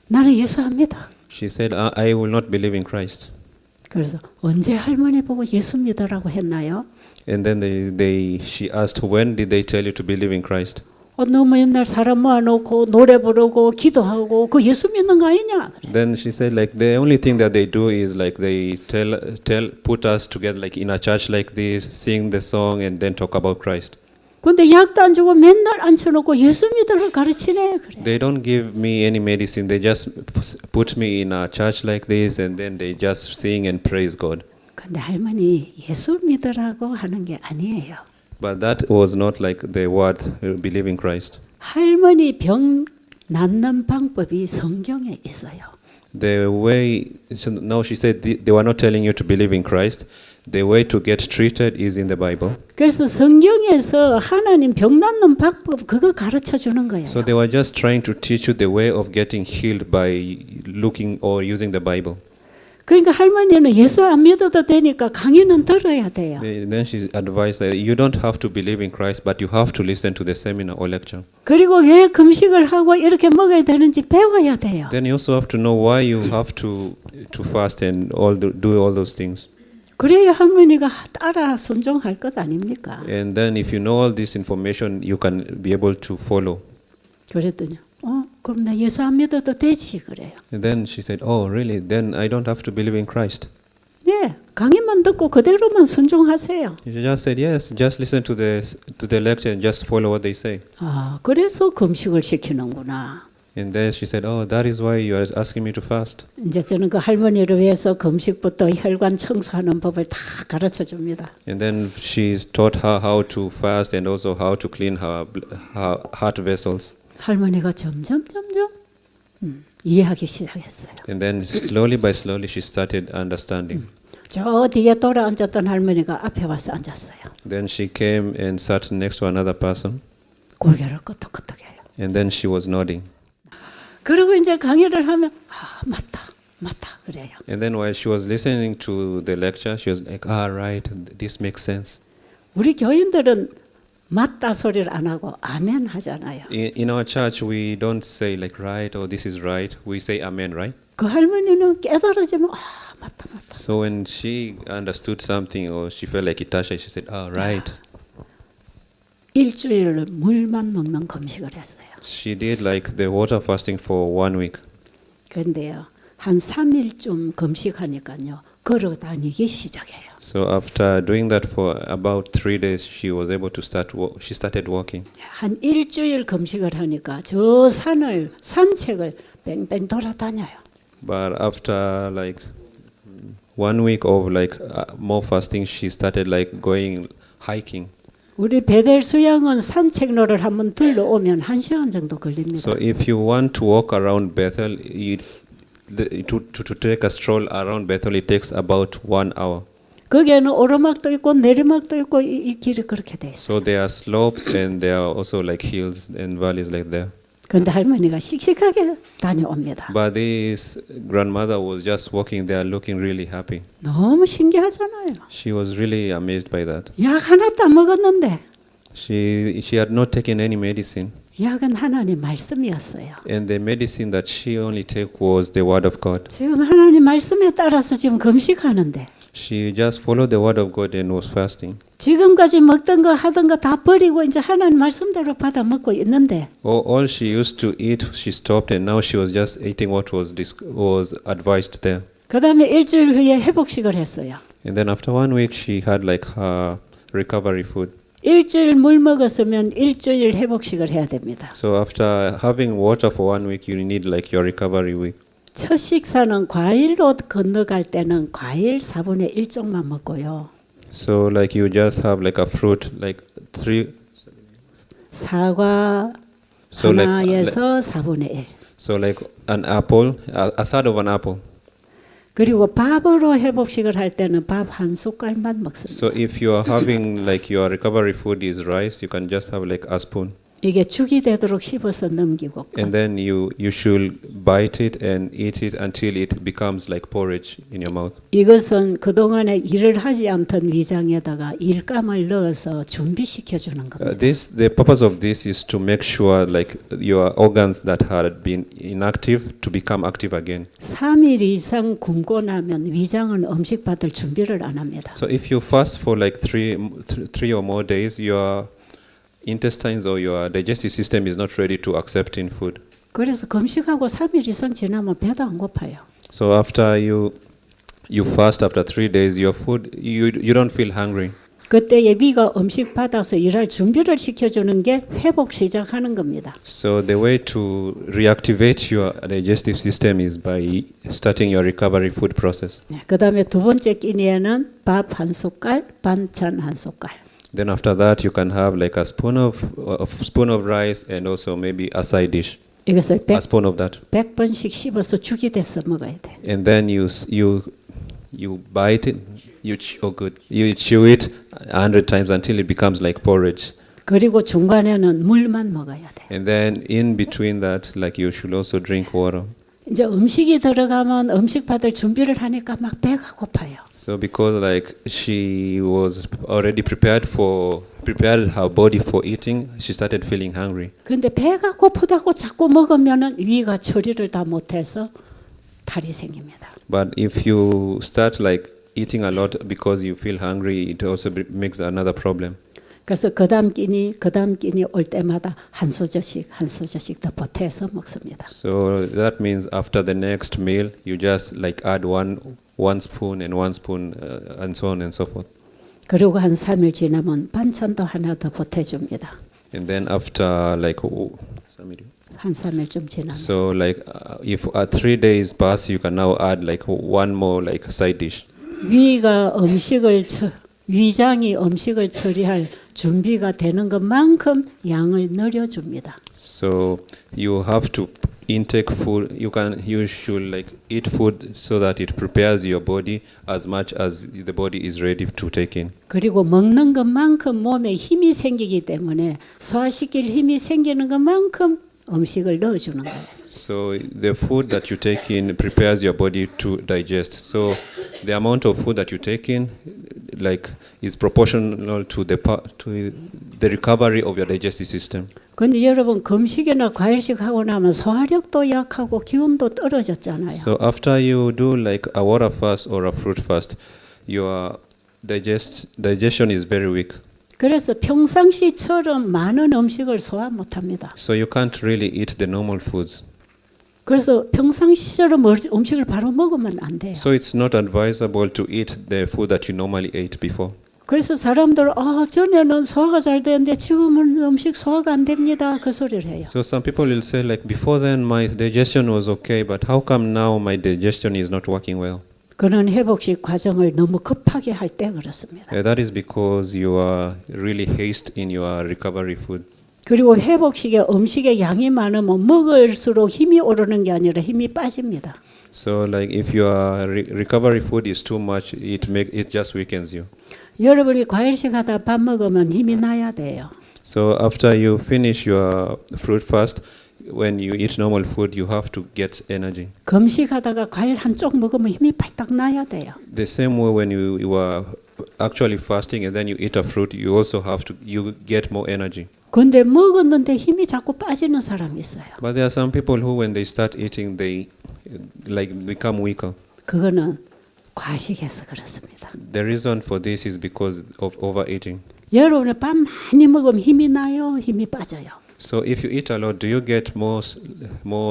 Speaker 1: 나는 예수 안 믿어.
Speaker 2: She said, I will not believe in Christ.
Speaker 1: 그래서 언제 할머니 보고 예수 믿으라고 했나요?
Speaker 2: And then she asked, when did they tell you to believe in Christ?
Speaker 1: 너무 옛날 사람 모아놓고 노래 부르고 기도하고 그 예수 믿는 거 아니냐?
Speaker 2: Then she said like, the only thing that they do is like they put us together like in a church like this, sing the song and then talk about Christ.
Speaker 1: 근데 약도 안 주고 맨날 앉혀놓고 예수 믿으라 가르치네 그래.
Speaker 2: They don't give me any medicine. They just put me in a church like this and then they just sing and praise God.
Speaker 1: 근데 할머니 예수 믿으라고 하는 게 아니에요.
Speaker 2: But that was not like the word believe in Christ.
Speaker 1: 할머니 병 낫는 방법이 성경에 있어요.
Speaker 2: The way, so now she said they were not telling you to believe in Christ. The way to get treated is in the Bible.
Speaker 1: 그래서 성경에서 하나님 병 낫는 방법 그거 가르쳐 주는 거예요.
Speaker 2: So they were just trying to teach you the way of getting healed by looking or using the Bible.
Speaker 1: 그러니까 할머니는 예수 안 믿어도 되니까 강의는 들어야 돼요.
Speaker 2: Then she advised that you don't have to believe in Christ, but you have to listen to the seminar or lecture.
Speaker 1: 그리고 왜 금식을 하고 이렇게 먹어야 되는지 배워야 돼요.
Speaker 2: Then you also have to know why you have to fast and do all those things.
Speaker 1: 그래야 할머니가 따라 순종할 것 아닙니까?
Speaker 2: And then if you know all this information, you can be able to follow.
Speaker 1: 그랬더니 그럼 나 예수 안 믿어도 되지 그래요.
Speaker 2: And then she said, oh really? Then I don't have to believe in Christ.
Speaker 1: 네, 강의만 듣고 그대로만 순종하세요.
Speaker 2: She just said, yes, just listen to the lecture and just follow what they say.
Speaker 1: 그래서 금식을 시키는구나.
Speaker 2: And then she said, oh, that is why you are asking me to fast.
Speaker 1: 이제 저는 그 할머니를 위해서 금식부터 혈관 청소하는 법을 다 가르쳐 줍니다.
Speaker 2: And then she's taught her how to fast and also how to clean her heart vessels.
Speaker 1: 할머니가 점점 이해하기 시작했어요.
Speaker 2: And then slowly by slowly she started understanding.
Speaker 1: 저 뒤에 돌아 앉았던 할머니가 앞에 와서 앉았어요.
Speaker 2: Then she came and sat next to another person.
Speaker 1: 고개를 끄덕끄덕해요.
Speaker 2: And then she was nodding.
Speaker 1: 그리고 이제 강의를 하면 맞다 그래요.
Speaker 2: And then while she was listening to the lecture, she was like, right, this makes sense.
Speaker 1: 우리 교인들은 맞다 소리를 안 하고 아멘 하잖아요.
Speaker 2: In our church, we don't say like right or this is right. We say amen, right?
Speaker 1: 그 할머니는 깨달아지면 맞다.
Speaker 2: So when she understood something or she felt like it touched her, she said, right.
Speaker 1: 일주일 물만 먹는 금식을 했어요.
Speaker 2: She did like the water fasting for 1 week.
Speaker 1: 그런데요, 한 3일쯤 금식하니까요, 걸어 다니기 시작해요.
Speaker 2: So after doing that for about 3 days, she was able to she started walking.
Speaker 1: 한 일주일 금식을 하니까 저 산책을 뺑뺑 돌아다녀요.
Speaker 2: But after like 1 week of like more fasting, she started like going hiking.
Speaker 1: 우리 베델 수양은 산책로를 한번 둘러오면 1시간 정도 걸립니다.
Speaker 2: So if you want to walk around Bethel, to take a stroll around Bethel, it takes about 1 hour.
Speaker 1: 거기에는 오르막도 있고 내리막도 있고 이 길이 그렇게 돼 있어요.
Speaker 2: So there are slopes and there are also like hills and valleys like there.
Speaker 1: 그런데 할머니가 씩씩하게 다녀옵니다.
Speaker 2: But this grandmother was just walking there looking really happy.
Speaker 1: 너무 신기하잖아요.
Speaker 2: She was really amazed by that.
Speaker 1: 약 하나도 안 먹었는데
Speaker 2: She had not taken any medicine.
Speaker 1: 약은 하나님 말씀이었어요.
Speaker 2: And the medicine that she only took was the word of God.
Speaker 1: 지금 하나님 말씀에 따라서 지금 금식하는데
Speaker 2: She just followed the word of God and was fasting.
Speaker 1: 지금까지 먹던 거 하던 거 다 버리고 이제 하나님 말씀대로 받아 먹고 있는데
Speaker 2: All she used to eat, she stopped, and now she was just eating what was advised there.
Speaker 1: 그 다음에 일주일 후에 회복식을 했어요.
Speaker 2: And then after 1 week, she had like her recovery food.
Speaker 1: 일주일 물 먹었으면 일주일 회복식을 해야 됩니다.
Speaker 2: So after having water for 1 week, you need like your recovery week.
Speaker 1: 첫 식사는 과일로 건너갈 때는 과일 4분의 1쪽만 먹고요.
Speaker 2: So like you just have like a fruit, like 3.
Speaker 1: 사과
Speaker 2: So like-
Speaker 1: 하나에서 4분의 1.
Speaker 2: So like an apple, a third of an apple.
Speaker 1: 그리고 밥으로 회복식을 할 때는 밥 한 숟갈만 먹습니다.
Speaker 2: So if you are having like your recovery food is rice, you can just have like a spoon.
Speaker 1: 이게 죽이 되도록 씹어서 넘기고
Speaker 2: And then you should bite it and eat it until it becomes like porridge in your mouth.
Speaker 1: 이것은 그동안에 일을 하지 않던 위장에다가 일감을 넣어서 준비시켜 주는 겁니다.
Speaker 2: The purpose of this is to make sure like your organs that had been inactive to become active again.
Speaker 1: 3일 이상 굶고 나면 위장은 음식 받을 준비를 안 합니다.
Speaker 2: So if you fast for like three or more days, your intestines or your digestive system is not ready to accept in food.
Speaker 1: 그래서 금식하고 3일 이상 지나면 배도 안 고파요.
Speaker 2: So after you fast after 3 days, your food you don't feel hungry.
Speaker 1: 그때 예비가 음식 받아서 일할 준비를 시켜주는 게 회복 시작하는 겁니다.
Speaker 2: So the way to reactivate your digestive system is by starting your recovery food process.
Speaker 1: 그 다음에 두 번째 끼니에는 밥 한 숟갈, 반찬 한 숟갈.
Speaker 2: Then after that, you can have like a spoon of rice and also maybe a side dish.
Speaker 1: 이것을
Speaker 2: A spoon of that.
Speaker 1: 100번씩 씹어서 죽이 돼서 먹어야 돼.
Speaker 2: And then you bite it, you chew it 100 times until it becomes like porridge.
Speaker 1: 그리고 중간에는 물만 먹어야 돼.
Speaker 2: And then in between that, like you should also drink water.
Speaker 1: 이제 음식이 들어가면 음식 받을 준비를 하니까 막 배가 고파요.
Speaker 2: So because like she was already prepared her body for eating, she started feeling hungry.
Speaker 1: 근데 배가 고프다고 자꾸 먹으면은 위가 처리를 다 못해서 탈이 생깁니다.
Speaker 2: But if you start like eating a lot because you feel hungry, it also makes another problem.
Speaker 1: 그래서 그다음 끼니 올 때마다 한 소저씩 더 보태서 먹습니다.
Speaker 2: So that means after the next meal, you just like add one spoon and one spoon and so on and so forth.
Speaker 1: 그리고 한 3일 지나면 반찬도 하나 더 보태줍니다.
Speaker 2: And then after like
Speaker 1: 한 3일쯤 지나면.
Speaker 2: so like if 3 days pass, you can now add like one more like side dish.
Speaker 1: 위장이 음식을 처리할 준비가 되는 것만큼 양을 늘려줍니다.
Speaker 2: So you have to intake food. You should like eat food so that it prepares your body as much as the body is ready to take in.
Speaker 1: 그리고 먹는 것만큼 몸에 힘이 생기기 때문에 소화시킬 힘이 생기는 것만큼 음식을 넣어주는 거예요.
Speaker 2: So the food that you take in prepares your body to digest. So the amount of food that you take in, like, is proportional to the recovery of your digestive system.
Speaker 1: 근데 여러분 금식이나 과일식 하고 나면 소화력도 약하고 기운도 떨어졌잖아요.
Speaker 2: So after you do like a water fast or a fruit fast, your digestion is very weak.
Speaker 1: 그래서 평상시처럼 많은 음식을 소화 못합니다.
Speaker 2: So you can't really eat the normal foods.
Speaker 1: 그래서 평상시처럼 음식을 바로 먹으면 안 돼요.
Speaker 2: So it's not advisable to eat the food that you normally ate before.
Speaker 1: 그래서 사람들은 전에는 소화가 잘 되는데 지금은 음식 소화가 안 됩니다. 그 소리를 해요.
Speaker 2: So some people will say like before then my digestion was okay, but how come now my digestion is not working well?
Speaker 1: 그런 회복식 과정을 너무 급하게 할 때 그렇습니다.
Speaker 2: That is because you are really haste in your recovery food.
Speaker 1: 그리고 회복식의 음식의 양이 많으면 먹을수록 힘이 오르는 게 아니라 힘이 빠집니다.
Speaker 2: So like if your recovery food is too much, it just weakens you.
Speaker 1: 여러분이 과일식 하다 밥 먹으면 힘이 나야 돼요.
Speaker 2: So after you finish your fruit fast, when you eat normal food, you have to get energy.
Speaker 1: 금식하다가 과일 한쪽 먹으면 힘이 발딱 나야 돼요.
Speaker 2: The same way when you are actually fasting and then you eat a fruit, you also you get more energy.
Speaker 1: 근데 먹었는데 힘이 자꾸 빠지는 사람이 있어요.
Speaker 2: But there are some people who, when they start eating, they like become weaker.
Speaker 1: 그거는 과식해서 그렇습니다.
Speaker 2: The reason for this is because of overeating.
Speaker 1: 여러분이 밥 많이 먹으면 힘이 나요, 힘이 빠져요.
Speaker 2: So if you eat a lot, do you get more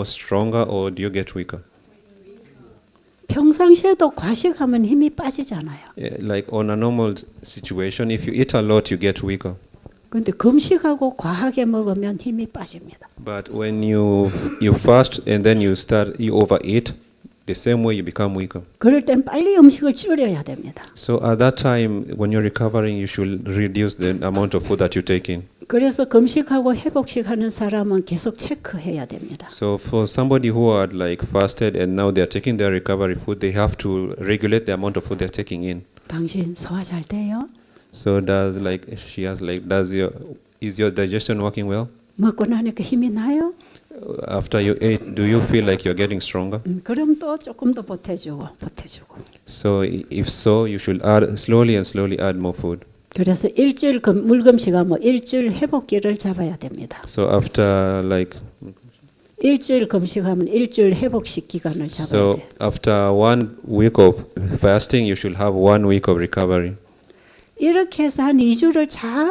Speaker 2: stronger or do you get weaker?
Speaker 1: 평상시에도 과식하면 힘이 빠지잖아요.
Speaker 2: Like on a normal situation, if you eat a lot, you get weaker.
Speaker 1: 근데 금식하고 과하게 먹으면 힘이 빠집니다.
Speaker 2: But when you fast and then you overeat, the same way you become weaker.
Speaker 1: 그럴 땐 빨리 음식을 줄여야 됩니다.
Speaker 2: So at that time, when you're recovering, you should reduce the amount of food that you take in.
Speaker 1: 그래서 금식하고 회복식 하는 사람은 계속 체크해야 됩니다.
Speaker 2: So for somebody who are like fasted and now they are taking their recovery food, they have to regulate the amount of food they're taking in.
Speaker 1: 당신 소화 잘 돼요?
Speaker 2: So is your digestion working well?
Speaker 1: 먹고 나니까 힘이 나요?
Speaker 2: After you ate, do you feel like you're getting stronger?
Speaker 1: 그럼 또 조금 더 보태주고.
Speaker 2: So if so, you should slowly add more food.
Speaker 1: 그래서 일주일 물금식하면 일주일 회복기를 잡아야 됩니다.
Speaker 2: So after
Speaker 1: 일주일 금식하면 일주일 회복식 기간을 잡아야
Speaker 2: so
Speaker 1: 돼요.
Speaker 2: after 1 week of fasting, you should have 1 week of recovery.
Speaker 1: 이렇게 해서 한 2주를 잘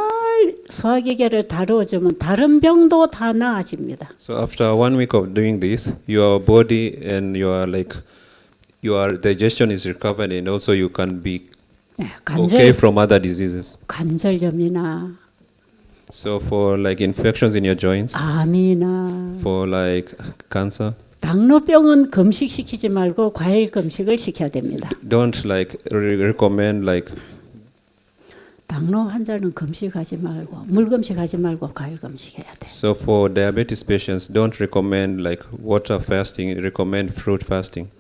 Speaker 1: 소화기계를 다루어주면 다른 병도 다 나아집니다.
Speaker 2: So after 1 week of doing this, your body and your digestion is recovered, and also you can be okay from other diseases.
Speaker 1: 관절염이나
Speaker 2: So for like infections in your joints,
Speaker 1: 암이나
Speaker 2: for like cancer,
Speaker 1: 당뇨병은 금식시키지 말고 과일 금식을 시켜야 됩니다.
Speaker 2: don't like recommend like
Speaker 1: 당뇨 환자는 금식하지 말고 물금식하지 말고 과일 금식해야 돼.
Speaker 2: so for diabetes patients, don't recommend like water fasting, recommend fruit fasting.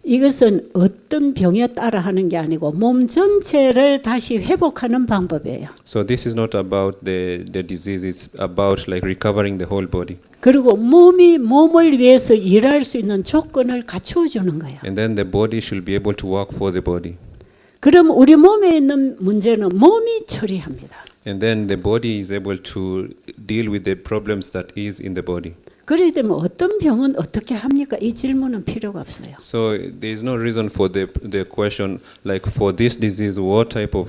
Speaker 1: 이것은 어떤 병에 따라 하는 게 아니고 몸 전체를 다시 회복하는 방법이에요.
Speaker 2: So this is not about the disease, it's about like recovering the whole body.
Speaker 1: 그리고 몸을 위해서 일할 수 있는 조건을 갖추어 주는 거예요.
Speaker 2: And then the body should be able to work for the body.
Speaker 1: 그럼 우리 몸에 있는 문제는 몸이 처리합니다.
Speaker 2: And then the body is able to deal with the problems that is in the body.
Speaker 1: 그렇기 때문에 어떤 병은 어떻게 합니까? 이 질문은 필요가 없어요.
Speaker 2: So there is no reason for the question like for this disease, what type of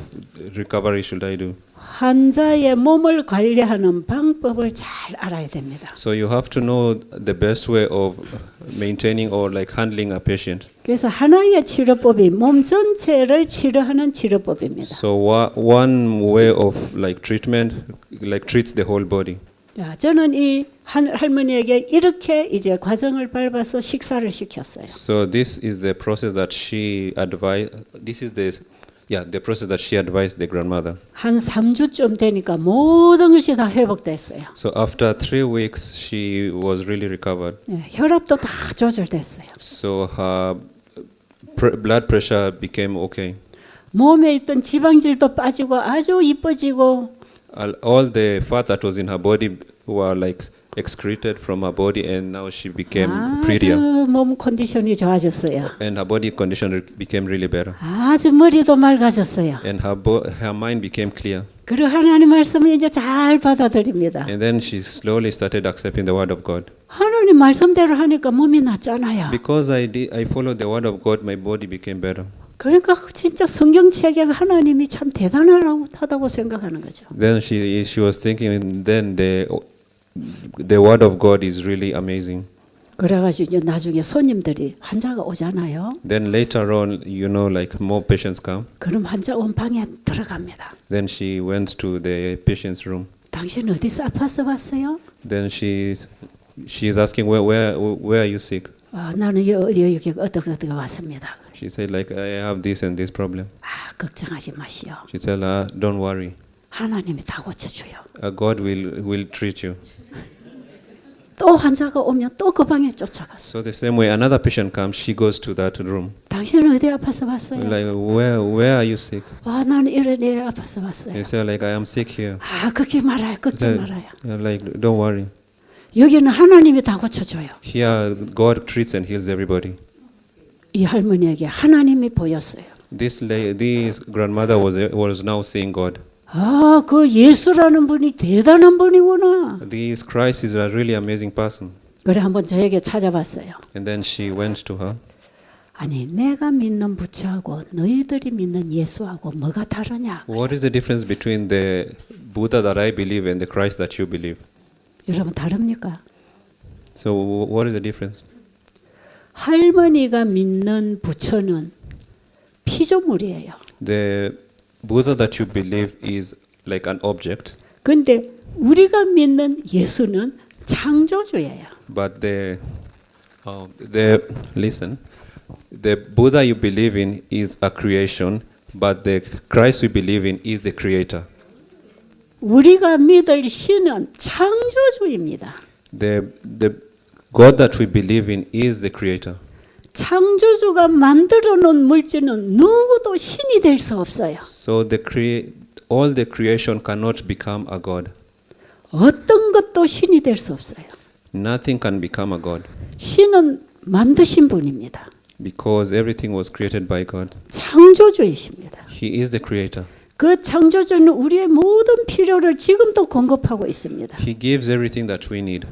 Speaker 2: recovery should I do?
Speaker 1: 환자의 몸을 관리하는 방법을 잘 알아야 됩니다.
Speaker 2: So you have to know the best way of maintaining or like handling a patient.
Speaker 1: 그래서 하나의 치료법이 몸 전체를 치료하는 치료법입니다.
Speaker 2: So one way of like treatment like treats the whole body.
Speaker 1: 자, 저는 이 할머니에게 이렇게 이제 과정을 밟아서 식사를 시켰어요.
Speaker 2: So this is the process that she advised. The process that she advised the grandmother.
Speaker 1: 한 3주쯤 되니까 모든 것이 다 회복됐어요.
Speaker 2: So after 3 weeks, she was really recovered.
Speaker 1: 혈압도 다 조절됐어요.
Speaker 2: So her blood pressure became okay.
Speaker 1: 몸에 있던 지방질도 빠지고 아주 이뻐지고
Speaker 2: All the fat that was in her body were like excreted from her body, and now she became prettier.
Speaker 1: 아주 몸 컨디션이 좋아졌어요.
Speaker 2: And her body condition became really better.
Speaker 1: 아주 머리도 맑아졌어요.
Speaker 2: And her mind became clear.
Speaker 1: 그리고 하나님 말씀을 이제 잘 받아들입니다.
Speaker 2: And then she slowly started accepting the word of God.
Speaker 1: 하나님 말씀대로 하니까 몸이 낫잖아요.
Speaker 2: Because I followed the word of God, my body became better.
Speaker 1: 그러니까 진짜 성경책에 하나님이 참 대단하다고 생각하는 거죠.
Speaker 2: Then she was thinking, then the word of God is really amazing.
Speaker 1: 그래가지고 이제 나중에 손님들이 환자가 오잖아요.
Speaker 2: Then later on, like more patients come.
Speaker 1: 그럼 환자 온 방에 들어갑니다.
Speaker 2: Then she went to the patient's room.
Speaker 1: 당신 어디서 아파서 왔어요?
Speaker 2: Then she's asking, where are you sick?
Speaker 1: 나는 여기 어떻게 왔습니다.
Speaker 2: She said, like, I have this and this problem.
Speaker 1: 걱정하지 마시오.
Speaker 2: She said, don't worry.
Speaker 1: 하나님이 다 고쳐줘요.
Speaker 2: God will treat you.
Speaker 1: 또 환자가 오면 또 그 방에 쫓아갔어.
Speaker 2: So the same way, another patient comes, she goes to that room.
Speaker 1: 당신은 어디 아파서 왔어요?
Speaker 2: Like, where are you sick?
Speaker 1: 나는 이래 아파서 왔어요.
Speaker 2: You say, like, I am sick here.
Speaker 1: 걱정 말아요. 걱정 말아요.
Speaker 2: Like, don't worry.
Speaker 1: 여기는 하나님이 다 고쳐줘요.
Speaker 2: Here, God treats and heals everybody.
Speaker 1: 이 할머니에게 하나님이 보였어요.
Speaker 2: This grandmother was now seeing God.
Speaker 1: 그 예수라는 분이 대단한 분이구나.
Speaker 2: This Christ is a really amazing person.
Speaker 1: 그래 한번 저에게 찾아봤어요.
Speaker 2: And then she went to her.
Speaker 1: 아니 내가 믿는 부처하고 너희들이 믿는 예수하고 뭐가 다르냐?
Speaker 2: What is the difference between the Buddha that I believe and the Christ that you believe?
Speaker 1: 여러분 다릅니까?
Speaker 2: So what is the difference?
Speaker 1: 할머니가 믿는 부처는 피조물이에요.
Speaker 2: The Buddha that you believe is like an object,
Speaker 1: 근데 우리가 믿는 예수는 창조주예요.
Speaker 2: but listen, the Buddha you believe in is a creation, but the Christ we believe in is the creator.
Speaker 1: 우리가 믿을 신은 창조주입니다.
Speaker 2: The God that we believe in is the creator.
Speaker 1: 창조주가 만들어 놓은 물질은 누구도 신이 될 수 없어요.
Speaker 2: So all the creation cannot become a God.
Speaker 1: 어떤 것도 신이 될 수 없어요.
Speaker 2: Nothing can become a God
Speaker 1: 신은 만드신 분입니다.
Speaker 2: because everything was created by God.
Speaker 1: 창조주이십니다.
Speaker 2: He is the creator.
Speaker 1: 그 창조주는 우리의 모든 필요를 지금도 공급하고 있습니다.
Speaker 2: He gives everything that we need.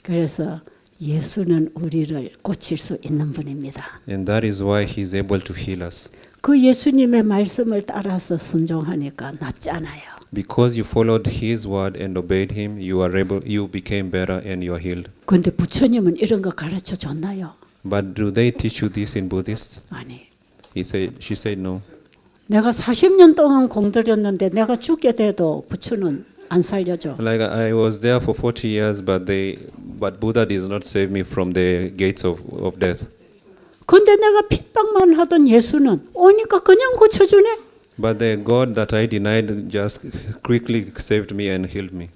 Speaker 1: 그래서 예수는 우리를 고칠 수 있는 분입니다.
Speaker 2: And that is why he is able to heal us.
Speaker 1: 그 예수님의 말씀을 따라서 순종하니까 낫잖아요.
Speaker 2: Because you followed his word and obeyed him, you became better and you are healed.
Speaker 1: 그런데 부처님은 이런 거 가르쳐 줬나요?
Speaker 2: But do they teach you this in Buddhist?
Speaker 1: 아니.
Speaker 2: She said no.
Speaker 1: 내가 40년 동안 공들였는데 내가 죽게 돼도 부처는 안 살려줘.
Speaker 2: Like I was there for 40 years, but Buddha did not save me from the gates of death.
Speaker 1: 근데 내가 핍박만 하던 예수는 오니까 그냥 고쳐주네.
Speaker 2: But the God that I denied just quickly saved me and healed me.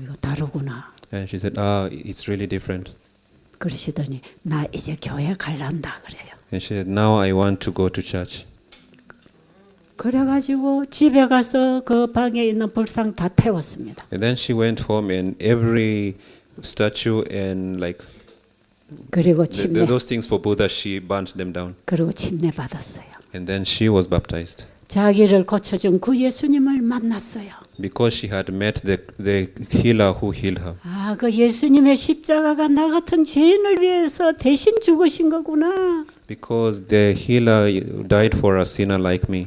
Speaker 1: 이거 다르구나.
Speaker 2: And she said, it's really different.
Speaker 1: 그러시더니 나 이제 교회 갈란다 그래요.
Speaker 2: And she said, now I want to go to church.
Speaker 1: 그래가지고 집에 가서 그 방에 있는 불상 다 태웠습니다.
Speaker 2: And then she went home and every statue and like
Speaker 1: 그리고 침례
Speaker 2: those things for Buddha, she burnt them down.
Speaker 1: 그리고 침례 받았어요.
Speaker 2: And then she was baptized.
Speaker 1: 자기를 고쳐준 그 예수님을 만났어요.
Speaker 2: Because she had met the healer who healed her.
Speaker 1: 그 예수님의 십자가가 나 같은 죄인을 위해서 대신 죽으신 거구나.
Speaker 2: Because the healer died for a sinner like me.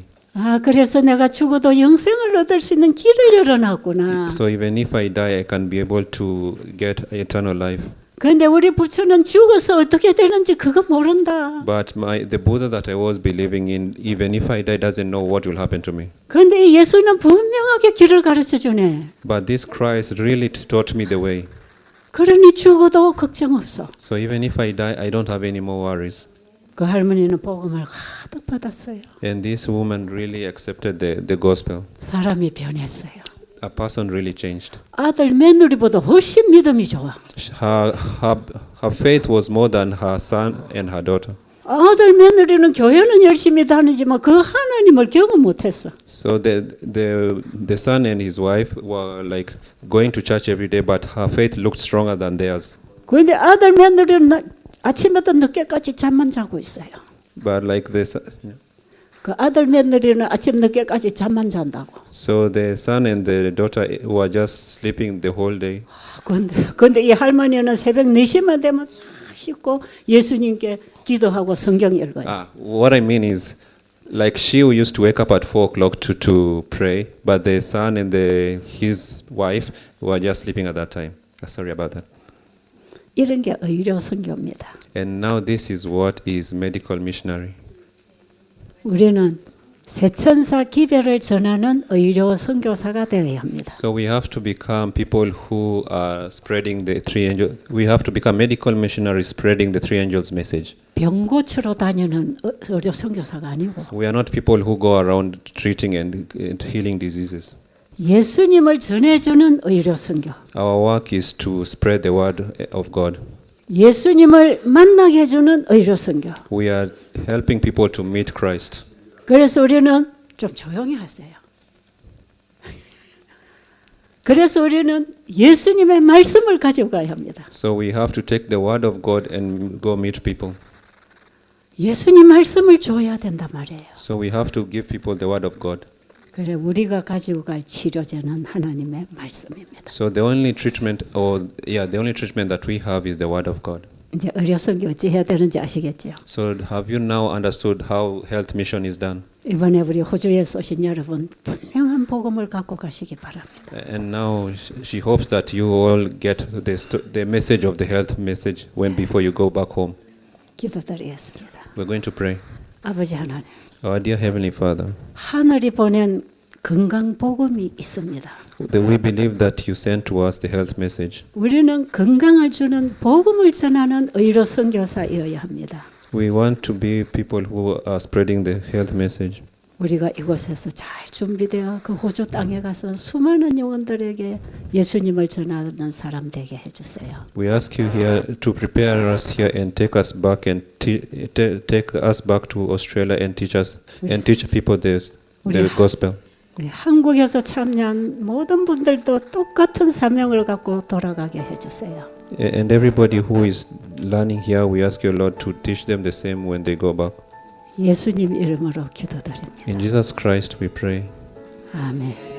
Speaker 1: 그래서 내가 죽어도 영생을 얻을 수 있는 길을 열어놨구나.
Speaker 2: So even if I die, I can be able to get eternal life.
Speaker 1: 그런데 우리 부처는 죽어서 어떻게 되는지 그거 모른다.
Speaker 2: But the Buddha that I was believing in, even if I die, doesn't know what will happen to me.
Speaker 1: 그런데 이 예수는 분명하게 길을 가르쳐 주네.
Speaker 2: But this Christ really taught me the way.
Speaker 1: 그러니 죽어도 걱정 없어.
Speaker 2: So even if I die, I don't have any more worries.
Speaker 1: 그 할머니는 복음을 가득 받았어요.
Speaker 2: And this woman really accepted the gospel.
Speaker 1: 사람이 변했어요.
Speaker 2: A person really changed.
Speaker 1: 아들 며느리보다 훨씬 믿음이 좋아.
Speaker 2: Her faith was more than her son and her daughter.
Speaker 1: 아들 며느리는 교회는 열심히 다니지만 그 하나님을 경험 못했어.
Speaker 2: So the son and his wife were like going to church every day, but her faith looked stronger than theirs.
Speaker 1: 그런데 아들 며느리는 아침부터 늦게까지 잠만 자고 있어요.
Speaker 2: But like this,
Speaker 1: 그 아들 며느리는 아침 늦게까지 잠만 잔다고.
Speaker 2: so the son and the daughter were just sleeping the whole day.
Speaker 1: 근데 이 할머니는 새벽 4시만 되면 싹 씻고 예수님께 기도하고 성경 읽어요.
Speaker 2: What I mean is, like she used to wake up at 4 o'clock to pray, but the son and his wife were just sleeping at that time. Sorry about that.
Speaker 1: 이런 게 의료 선교입니다.
Speaker 2: And now this is what is medical missionary.
Speaker 1: 우리는 세천사 기별을 전하는 의료 선교사가 되어야 합니다.
Speaker 2: So we have to become people who are spreading the three angels. We have to become medical missionaries spreading the three angels message.
Speaker 1: 병 고치러 다니는 의료 선교사가 아니고
Speaker 2: We are not people who go around treating and healing diseases.
Speaker 1: 예수님을 전해주는 의료 선교.
Speaker 2: Our work is to spread the word of God.
Speaker 1: 예수님을 만나게 해주는 의료 선교.
Speaker 2: We are helping people to meet Christ.
Speaker 1: 그래서 우리는 좀 조용히 하세요. 그래서 우리는 예수님의 말씀을 가지고 가야 합니다.
Speaker 2: So we have to take the word of God and go meet people.
Speaker 1: 예수님 말씀을 줘야 된단 말이에요.
Speaker 2: So we have to give people the word of God.
Speaker 1: 그래 우리가 가지고 갈 치료제는 하나님의 말씀입니다.
Speaker 2: So the only treatment that we have is the word of God.
Speaker 1: 이제 의료 선교 어찌 해야 되는지 아시겠죠?
Speaker 2: So have you now understood how health mission is done?
Speaker 1: 이번에 우리 호주에 쏘신 여러분 분명한 복음을 갖고 가시기 바랍니다.
Speaker 2: And now she hopes that you all get the message of the health message when before you go back home.
Speaker 1: 기도드리겠습니다.
Speaker 2: We're going to pray.
Speaker 1: 아버지 하나님,
Speaker 2: Our dear Heavenly Father,
Speaker 1: 하늘이 보낸 건강 복음이 있습니다.
Speaker 2: that we believe that you sent to us the health message.
Speaker 1: 우리는 건강을 주는 복음을 전하는 의료 선교사이어야 합니다.
Speaker 2: We want to be people who are spreading the health message.
Speaker 1: 우리가 이곳에서 잘 준비되어 그 호주 땅에 가서 수많은 영혼들에게 예수님을 전하는 사람 되게 해주세요.
Speaker 2: We ask you here to prepare us here and take us back and take us back to Australia and teach people the gospel.
Speaker 1: 우리 한국에서 참여한 모든 분들도 똑같은 사명을 갖고 돌아가게 해주세요.
Speaker 2: And everybody who is learning here, we ask you, Lord, to teach them the same when they go back.
Speaker 1: 예수님 이름으로 기도드립니다.
Speaker 2: In Jesus Christ we pray.
Speaker 1: 아멘.